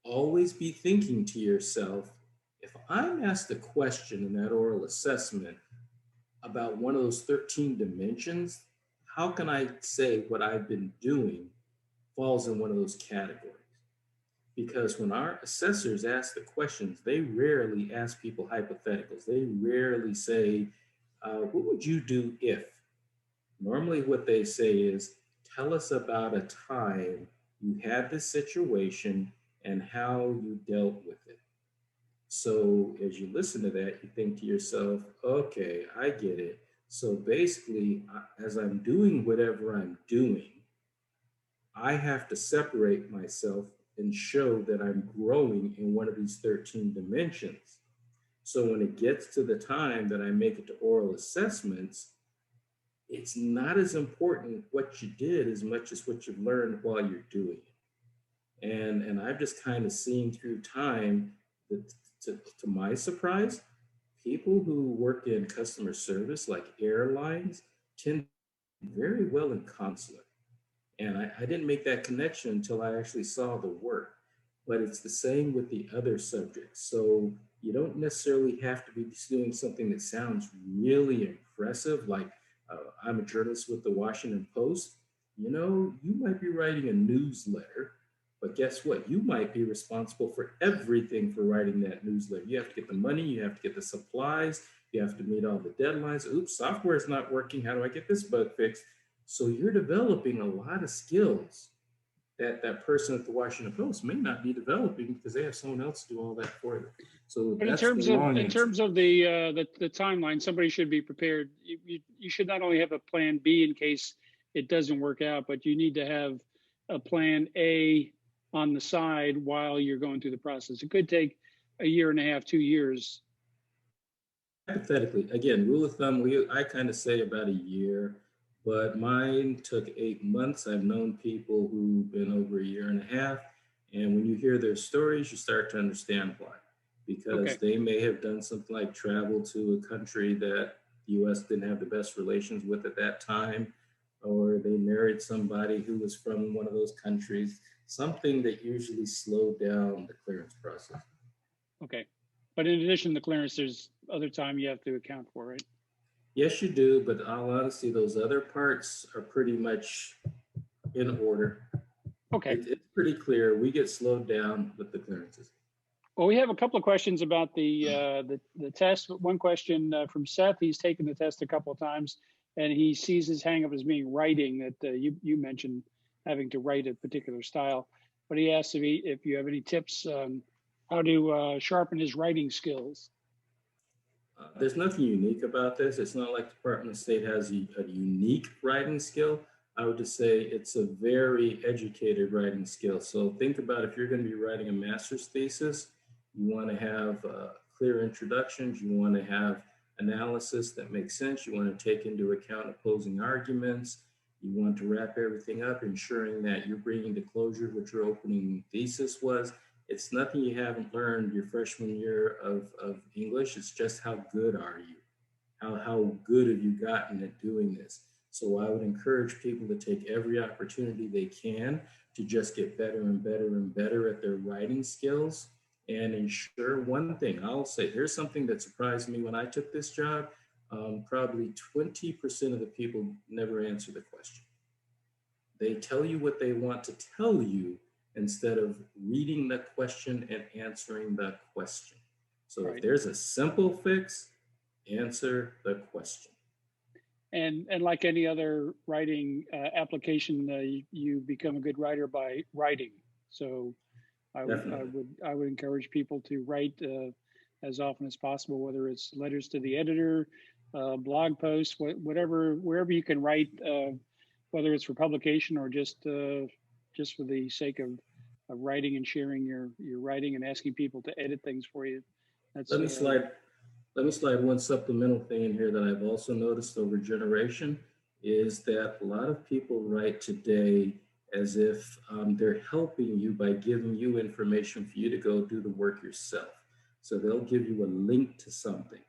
always be thinking to yourself, if I'm asked a question in that oral assessment about one of those 13 dimensions, how can I say what I've been doing falls in one of those categories? Because when our assessors ask the questions, they rarely ask people hypotheticals. They rarely say, what would you do if? Normally, what they say is, tell us about a time you had this situation and how you dealt with it. So as you listen to that, you think to yourself, okay, I get it. So basically, as I'm doing whatever I'm doing, I have to separate myself and show that I'm growing in one of these 13 dimensions. So when it gets to the time that I make it to oral assessments, it's not as important what you did as much as what you've learned while you're doing it. And I've just kind of seen through time that, to my surprise, people who work in customer service, like airlines, tend to do very well in consulate. And I didn't make that connection until I actually saw the work. But it's the same with the other subjects. So you don't necessarily have to be doing something that sounds really impressive, like I'm a journalist with the Washington Post. You might be writing a newsletter, but guess what? You might be responsible for everything for writing that newsletter. You have to get the money, you have to get the supplies, you have to meet all the deadlines. Oops, software is not working. How do I get this bug fixed? So you're developing a lot of skills that person at the Washington Post may not be developing because they have someone else do all that for them. So But that's the long in answer. terms of the timeline, somebody should be prepared. You should not only have a plan B in case it doesn't work out, but you need to have a plan A on the side while you're going through the process. It could take a year and a half, 2 years. Hypothetically, again, rule of thumb, I kind of say about a year, but mine took 8 months. I've known people who've been over a year and a half. And when you hear their stories, you start to understand why. Because Okay. they may have done something like travel to a country that the US didn't have the best relations with at that time, or they married somebody who was from one of those countries, something that usually slowed down the clearance process. Okay. But in addition to clearance, there's other time you have to account for, right? Yes, you do, but all honesty, those other parts are pretty much in order. Okay. It's pretty clear. We get slowed down with the clearances. Well, we have a couple of questions about the test. One question from Seth. He's taken the test a couple of times, and he sees his hangup as being writing. That you mentioned having to write a particular style, but he asks if you have any tips on how to sharpen his writing skills. There's nothing unique about this. It's not like the Department of State has a unique writing skill. I would just say it's a very educated writing skill. So think about if you're going to be writing a master's thesis, you want to have clear introductions, you want to have analysis that makes sense, you want to take into account opposing arguments, you want to wrap everything up, ensuring that you're bringing to closure what your opening thesis was. It's nothing you haven't learned your freshman year of English. It's just how good are you? How good have you gotten at doing this? So I would encourage people to take every opportunity they can to just get better and better and better at their writing skills and ensure one thing. I'll say here's something that surprised me when I took this job. Probably 20% of the people never answer the question. They tell you what they want to tell you instead of reading the question and answering the question. So Right. if there's a simple fix, answer the question. And like any other writing application, you become a good writer by writing. So I would encourage people to write as often as possible, whether it's letters to the editor, blog posts, whatever, wherever you can write, whether it's for publication or just for the sake of writing and sharing your writing and asking people to edit things for you. Let me slide one supplemental thing in here that I've also noticed over generation is that a lot of people write today as if they're helping you by giving you information for you to go do the work yourself. So they'll give you a link to something.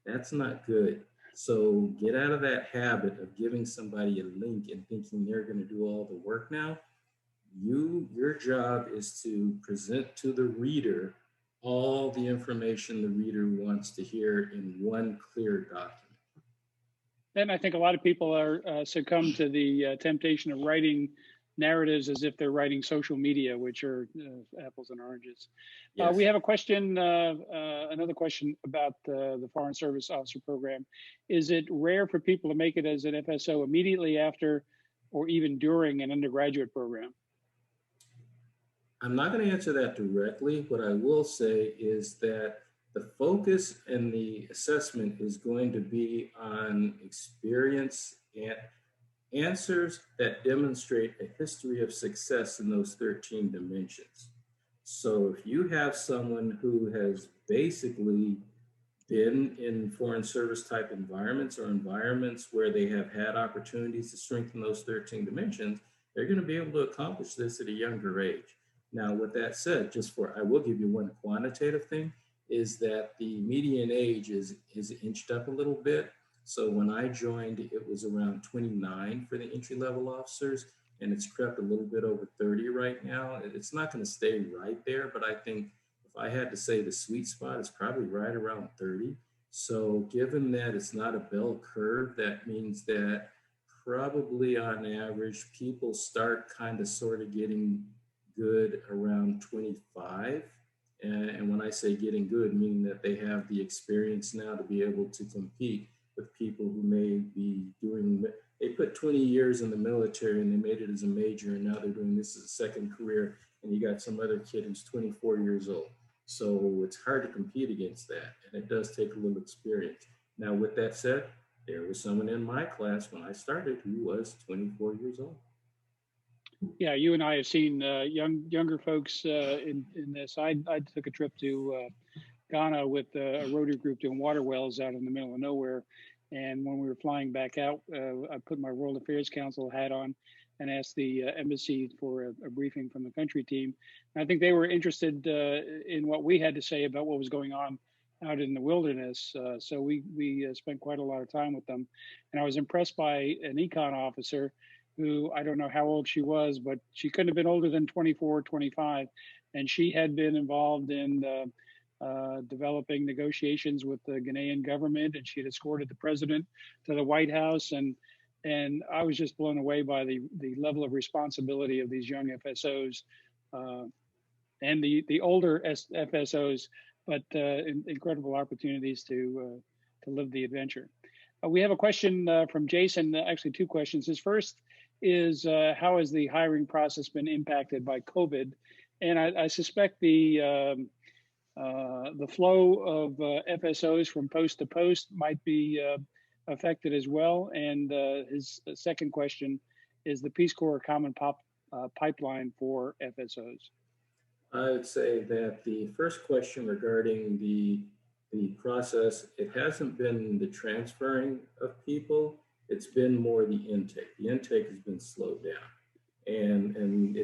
That's not good. So get out of that habit of giving somebody a link and thinking they're going to do all the work now. Your job is to present to the reader all the information the reader wants to hear in one clear document. And I think a lot of people are succumb to the temptation of writing narratives as if they're writing social media, which are apples and oranges. Yes. We have a question, another question about the Foreign Service Officer Program. Is it rare for people to make it as an FSO immediately after or even during an undergraduate program? I'm not going to answer that directly. What I will say is that the focus and the assessment is going to be on experience and answers that demonstrate a history of success in those 13 dimensions. So if you have someone who has basically been in foreign service type environments or environments where they have had opportunities to strengthen those 13 dimensions, they're going to be able to accomplish this at a younger age. Now, with that said, I will give you one quantitative thing, is that the median age is inched up a little bit. So when I joined, it was around 29 for the entry-level officers, and it's crept a little bit over 30 right now. It's not going to stay right there, but I think if I had to say the sweet spot, it's probably right around 30. So given that it's not a bell curve, that means that probably on average, people start kind of sort of getting good around 25. And when I say getting good, meaning that they have the experience now to be able to compete with people who may be doing they put 20 years in the military and they made it as a major, and now they're doing this as a second career. And you got some other kid who's 24 years old. So it's hard to compete against that, and it does take a little experience. Now, with that said, there was someone in my class when I started who was 24 years old. Yeah, you and I have seen younger folks in this. I took a trip to Ghana with a Rotary group doing water wells out in the middle of nowhere. And when we were flying back out, I put my World Affairs Council hat on and asked the embassy for a briefing from the country team. And I think they were interested in what we had to say about what was going on out in the wilderness. So we spent quite a lot of time with them. And I was impressed by an econ officer who, I don't know how old she was, but she couldn't have been older than 24, 25. And she had been involved in developing negotiations with the Ghanaian government, and she had escorted the president to the White House. And I was just blown away by the level of responsibility of these young FSOs and the older FSOs, but incredible opportunities to live the adventure. We have a question from Jason, actually two questions. His first is, how has the hiring process been impacted by COVID? And I suspect the flow of FSOs from post to post might be affected as well. And his second question is the Peace Corps Common Pipeline for FSOs. I would say that the first question regarding the process, it hasn't been the transferring of people, it's been more the intake. The intake has been slowed down. And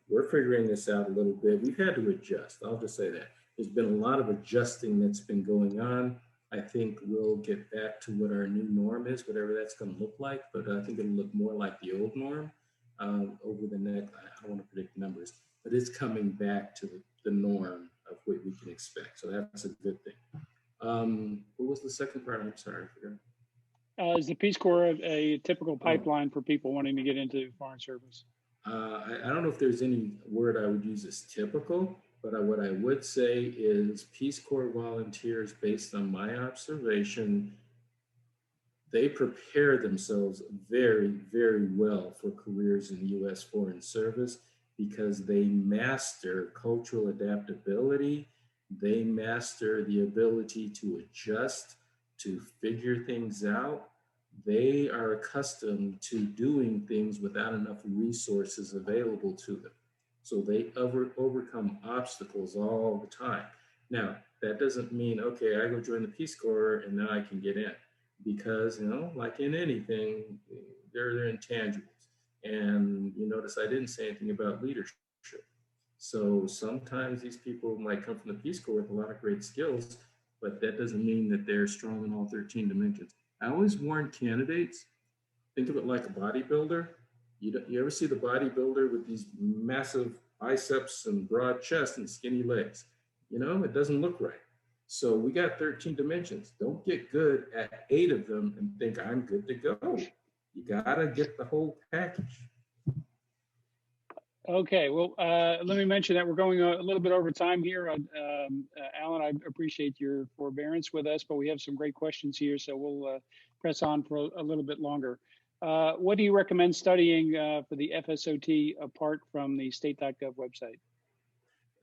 we're figuring this out a little bit. We've had to adjust, I'll just say that. There's been a lot of adjusting that's been going on. I think we'll get back to what our new norm is, whatever that's going to look like, but I think it'll look more like the old norm over the next, I don't want to predict numbers, but it's coming back to the norm of what we can expect. So that's a good thing. What was the second part? I'm sorry, I forgot. Is the Peace Corps a typical pipeline for people wanting to get into foreign service? I don't know if there's any word I would use as typical, but what I would say is Peace Corps volunteers, based on my observation, they prepare themselves very, very well for careers in U.S. foreign service because they master cultural adaptability. They master the ability to adjust, to figure things out. They are accustomed to doing things without enough resources available to them. So they overcome obstacles all the time. Now, that doesn't mean, okay, I go join the Peace Corps and now I can get in. Because, like in anything, there are intangibles. And you notice I didn't say anything about leadership. So sometimes these people might come from the Peace Corps with a lot of great skills, but that doesn't mean that they're strong in all 13 dimensions. I always warn candidates, think of it like a bodybuilder. You ever see the bodybuilder with these massive biceps and broad chest and skinny legs? It doesn't look right. So we got 13 dimensions. Don't get good at 8 of them and think I'm good to go. You gotta get the whole package. Okay, well, let me mention that we're going a little bit over time here. Alan, I appreciate your forbearance with us, but we have some great questions here, so we'll press on for a little bit longer. What do you recommend studying for the FSOT apart from the state.gov website?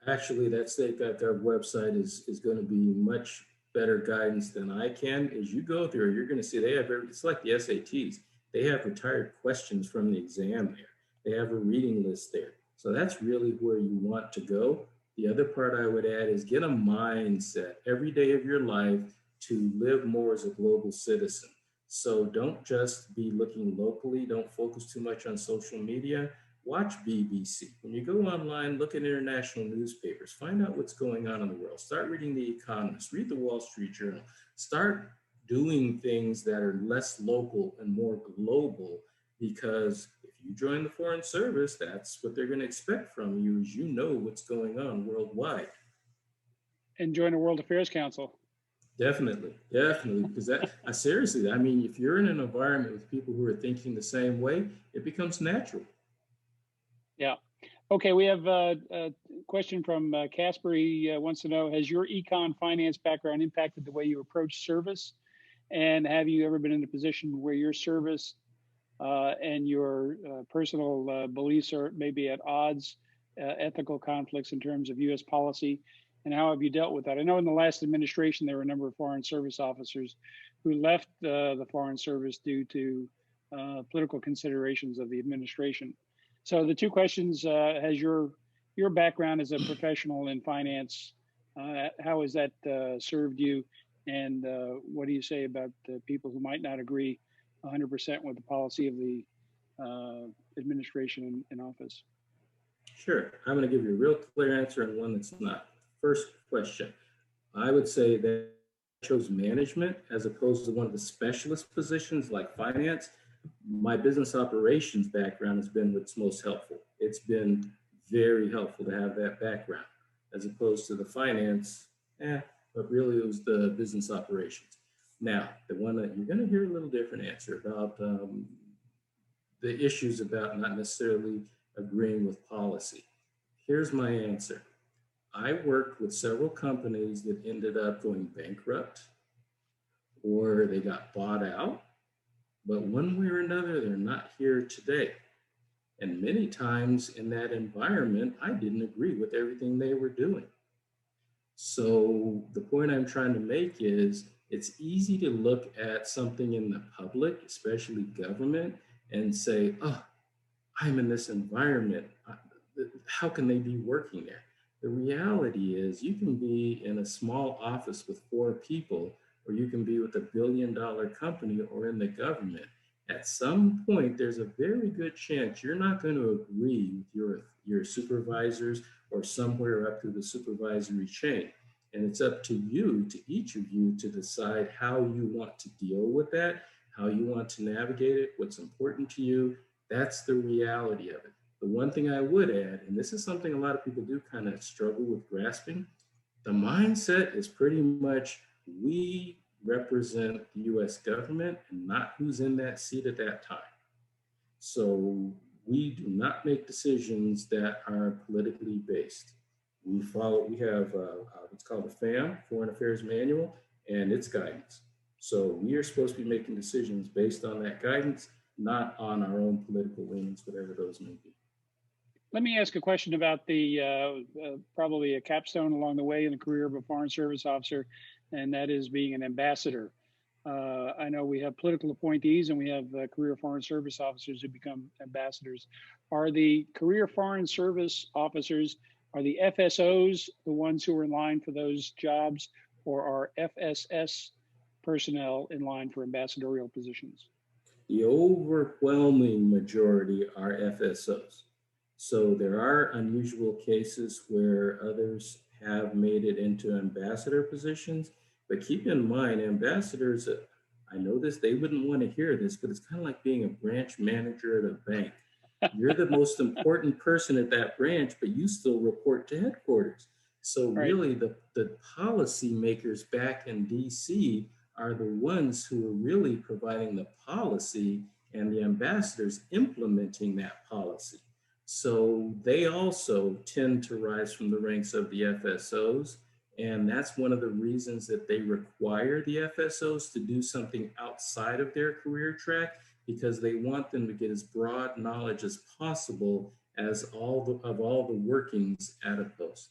Actually, that state.gov website is going to be much better guidance than I can. As you go through, you're going to see it's like the SATs. They have retired questions from the exam there. They have a reading list there. So that's really where you want to go. The other part I would add is get a mindset every day of your life to live more as a global citizen. So don't just be looking locally. Don't focus too much on social media. Watch BBC. When you go online, look at international newspapers. Find out what's going on in the world. Start reading The Economist. Read the Wall Street Journal. Start doing things that are less local and more global, because if you join the Foreign Service, that's what they're going to expect from you, is what's going on worldwide. And join the World Affairs Council. Definitely, because seriously, if you're in an environment with people who are thinking the same way, it becomes natural. Yeah. Okay, we have a question from Casper. He wants to know, has your econ finance background impacted the way you approach service? And have you ever been in a position where your service and your personal beliefs are maybe at odds, ethical conflicts in terms of U.S. policy, and how have you dealt with that? I know in the last administration there were a number of Foreign Service officers who left the Foreign Service due to political considerations of the administration. So the two questions: has your background as a professional in finance, how has that served you? And what do you say about people who might not agree 100% with the policy of the administration in office? Sure. I'm going to give you a real clear answer and one that's not. First question, I would say that I chose management as opposed to one of the specialist positions like finance. My business operations background has been what's most helpful. It's been very helpful to have that background as opposed to the finance, but really it was the business operations. Now, the one that you're going to hear a little different answer about the issues about not necessarily agreeing with policy. Here's my answer. I worked with several companies that ended up going bankrupt or they got bought out, but one way or another, they're not here today. And many times in that environment, I didn't agree with everything they were doing. So the point I'm trying to make is it's easy to look at something in the public, especially government, and say, oh, I'm in this environment. How can they be working there? The reality is you can be in a small office with 4 people, or you can be with a billion-dollar company or in the government. At some point, there's a very good chance you're not going to agree with your supervisors or somewhere up through the supervisory chain. And it's up to you, to each of you, to decide how you want to deal with that, how you want to navigate it, what's important to you. That's the reality of it. The one thing I would add, and this is something a lot of people do kind of struggle with grasping, the mindset is pretty much we represent the US government and not who's in that seat at that time. So we do not make decisions that are politically based. We have what's called a FAM, Foreign Affairs Manual, and its guidance. So we are supposed to be making decisions based on that guidance, not on our own political leanings, whatever those may be. Let me ask a question about the probably a capstone along the way in the career of a Foreign Service officer, and that is being an ambassador. I know we have political appointees and we have career Foreign Service officers who become ambassadors. Are the career Foreign Service officers, are the FSOs the ones who are in line for those jobs, or are FSS personnel in line for ambassadorial positions? The overwhelming majority are FSOs. So there are unusual cases where others have made it into ambassador positions, but keep in mind, ambassadors, I know this, they wouldn't want to hear this, but it's kind of like being a branch manager at a bank. You're the most important person at that branch, but you still report to headquarters. So really the policy makers back in DC are the ones who are really providing the policy and the ambassadors implementing that policy. So they also tend to rise from the ranks of the FSOs. And that's one of the reasons that they require the FSOs to do something outside of their career track, because they want them to get as broad knowledge as possible as all the workings at a post.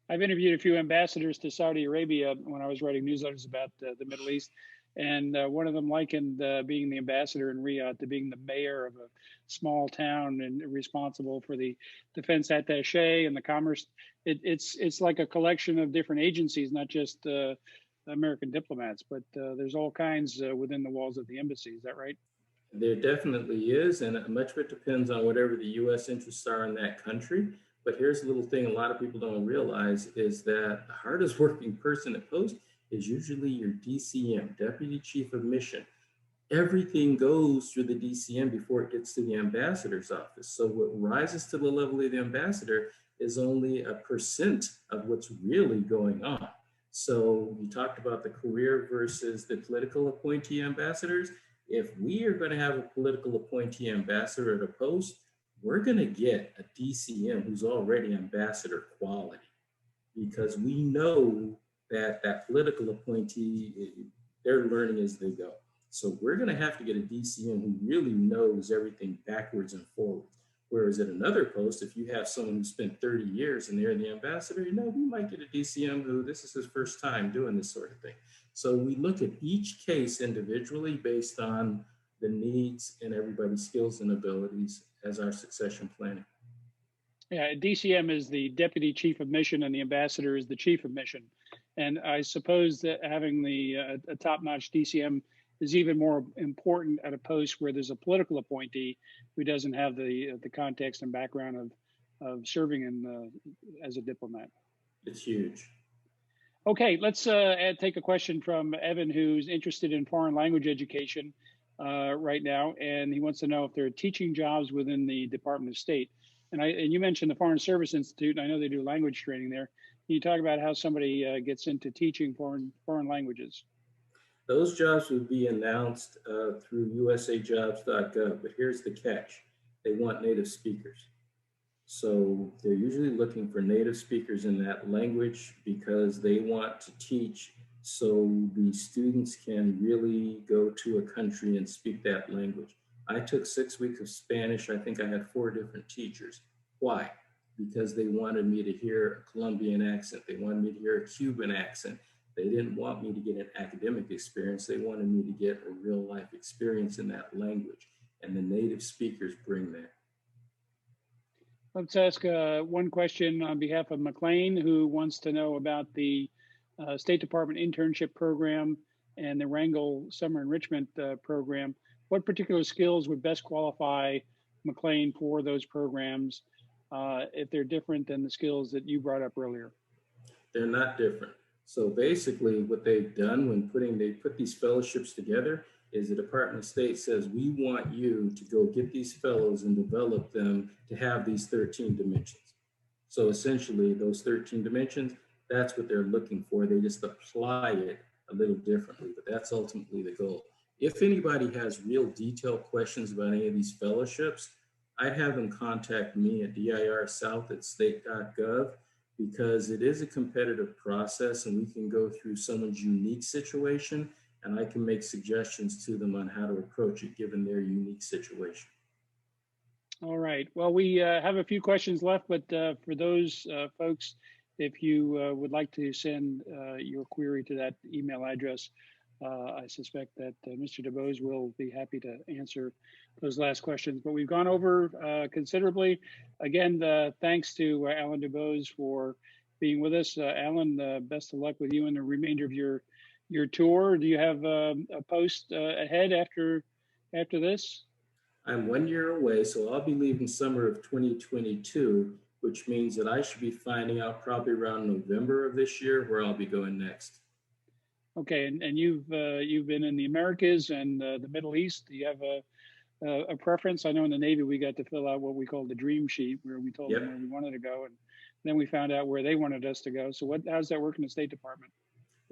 I've interviewed a few ambassadors to Saudi Arabia when I was writing newsletters about the Middle East. And one of them likened being the ambassador in Riyadh to being the mayor of a small town and responsible for the defense attaché and the commerce. It's like a collection of different agencies, not just American diplomats, but there's all kinds within the walls of the embassy. Is that right? There definitely is, and much of it depends on whatever the U.S. interests are in that country. But here's a little thing a lot of people don't realize is that the hardest working person at post is usually your DCM, Deputy Chief of Mission. Everything goes through the DCM before it gets to the ambassador's office. So what rises to the level of the ambassador is only 1% of what's really going on. So you talked about the career versus the political appointee ambassadors. If we are going to have a political appointee ambassador at a post, we're going to get a DCM who's already ambassador quality, because we know that political appointee, they're learning as they go. So we're going to have to get a DCM who really knows everything backwards and forwards. Whereas at another post, if you have someone who spent 30 years and they're the ambassador, we might get a DCM who this is his first time doing this sort of thing. So we look at each case individually based on the needs and everybody's skills and abilities as our succession planning. Yeah, DCM is the deputy chief of mission and the ambassador is the chief of mission. And I suppose that having a top-notch DCM is even more important at a post where there's a political appointee who doesn't have the context and background of serving as a diplomat. It's huge. Okay, let's take a question from Evan, who's interested in foreign language education right now, and he wants to know if there are teaching jobs within the Department of State. And you mentioned the Foreign Service Institute, and I know they do language training there. Can you talk about how somebody gets into teaching foreign languages? Those jobs would be announced through usajobs.gov, but here's the catch. They want native speakers. So they're usually looking for native speakers in that language because they want to teach so the students can really go to a country and speak that language. I took 6 weeks of Spanish. I think I had 4 different teachers. Why? Because they wanted me to hear a Colombian accent. They wanted me to hear a Cuban accent. They didn't want me to get an academic experience. They wanted me to get a real life experience in that language. And the native speakers bring that. Let's ask one question on behalf of McLean, who wants to know about the State Department internship program and the Wrangell Summer Enrichment program. What particular skills would best qualify McLean for those programs if they're different than the skills that you brought up earlier? They're not different. So basically what they've done when they put these fellowships together is the Department of State says, we want you to go get these fellows and develop them to have these 13 dimensions. So essentially those 13 dimensions, that's what they're looking for. They just apply it a little differently, but that's ultimately the goal. If anybody has real detailed questions about any of these fellowships, I'd have them contact me at dirsouth@state.gov because it is a competitive process and we can go through someone's unique situation and I can make suggestions to them on how to approach it given their unique situation. All right. Well, we have a few questions left, but for those folks, if you would like to send your query to that email address, I suspect that Mr. DeBose will be happy to answer those last questions. But we've gone over considerably. Again, thanks to Alan DeBose for being with us. Alan, best of luck with you in the remainder of your tour. Do you have a post ahead after this? I'm 1 year away, so I'll be leaving summer of 2022, which means that I should be finding out probably around November of this year where I'll be going next. Okay, and you've been in the Americas and the Middle East. Do you have a preference? I know in the Navy we got to fill out what we call the dream sheet, where we told them where we wanted to go, and then we found out where they wanted us to go. So how's that work in the State Department?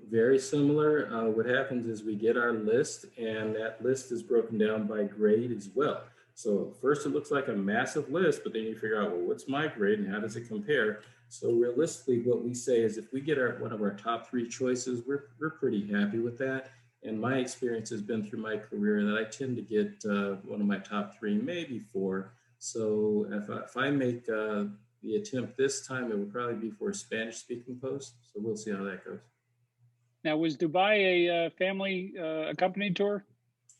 Very similar. What happens is we get our list, and that list is broken down by grade as well. So first it looks like a massive list, but then you figure out, well, what's my grade and how does it compare? So realistically, what we say is if we get one of our top 3 choices, we're pretty happy with that. And my experience has been through my career that I tend to get one of my top 3, maybe 4. So if I make the attempt this time, it will probably be for a Spanish-speaking post. So we'll see how that goes. Now, was Dubai a family accompanied tour?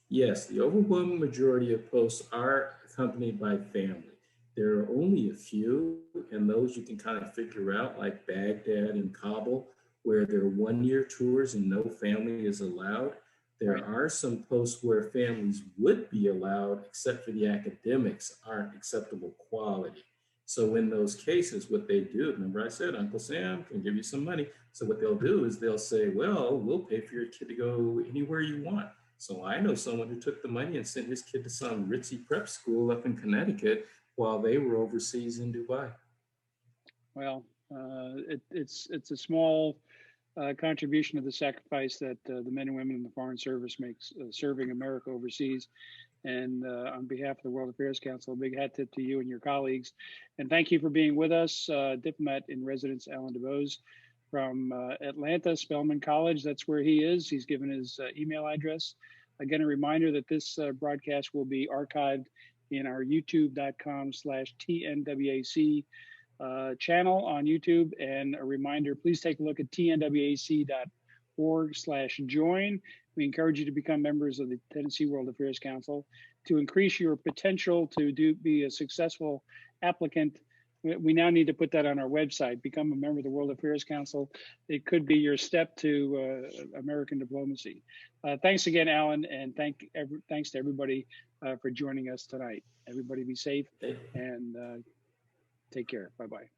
Yes, the overwhelming majority of posts are accompanied by family. There are only a few, and those you can kind of figure out, like Baghdad and Kabul, where there are 1-year tours and no family is allowed. There are some posts where families would be allowed, except for the academics aren't acceptable quality. So in those cases, what they do, remember I said, Uncle Sam can give you some money. So what they'll do is they'll say, well, we'll pay for your kid to go anywhere you want. So I know someone who took the money and sent his kid to some ritzy prep school up in Connecticut while they were overseas in Dubai. Well, it's a small contribution to the sacrifice that the men and women in the Foreign Service makes serving America overseas. And on behalf of the World Affairs Council, a big hat tip to you and your colleagues. And thank you for being with us, Diplomat in Residence Alan DeBose from Atlanta, Spelman College. That's where he is. He's given his email address. Again, a reminder that this broadcast will be archived in our youtube.com/TNWAC channel on YouTube. And a reminder, please take a look at tnwac.org/join. We encourage you to become members of the Tennessee World Affairs Council to increase your potential to be a successful applicant. We now need to put that on our website. Become a member of the World Affairs Council. It could be your step to American diplomacy. Thanks again, Alan, and thanks to everybody for joining us tonight. Everybody be safe and take care. Bye-bye.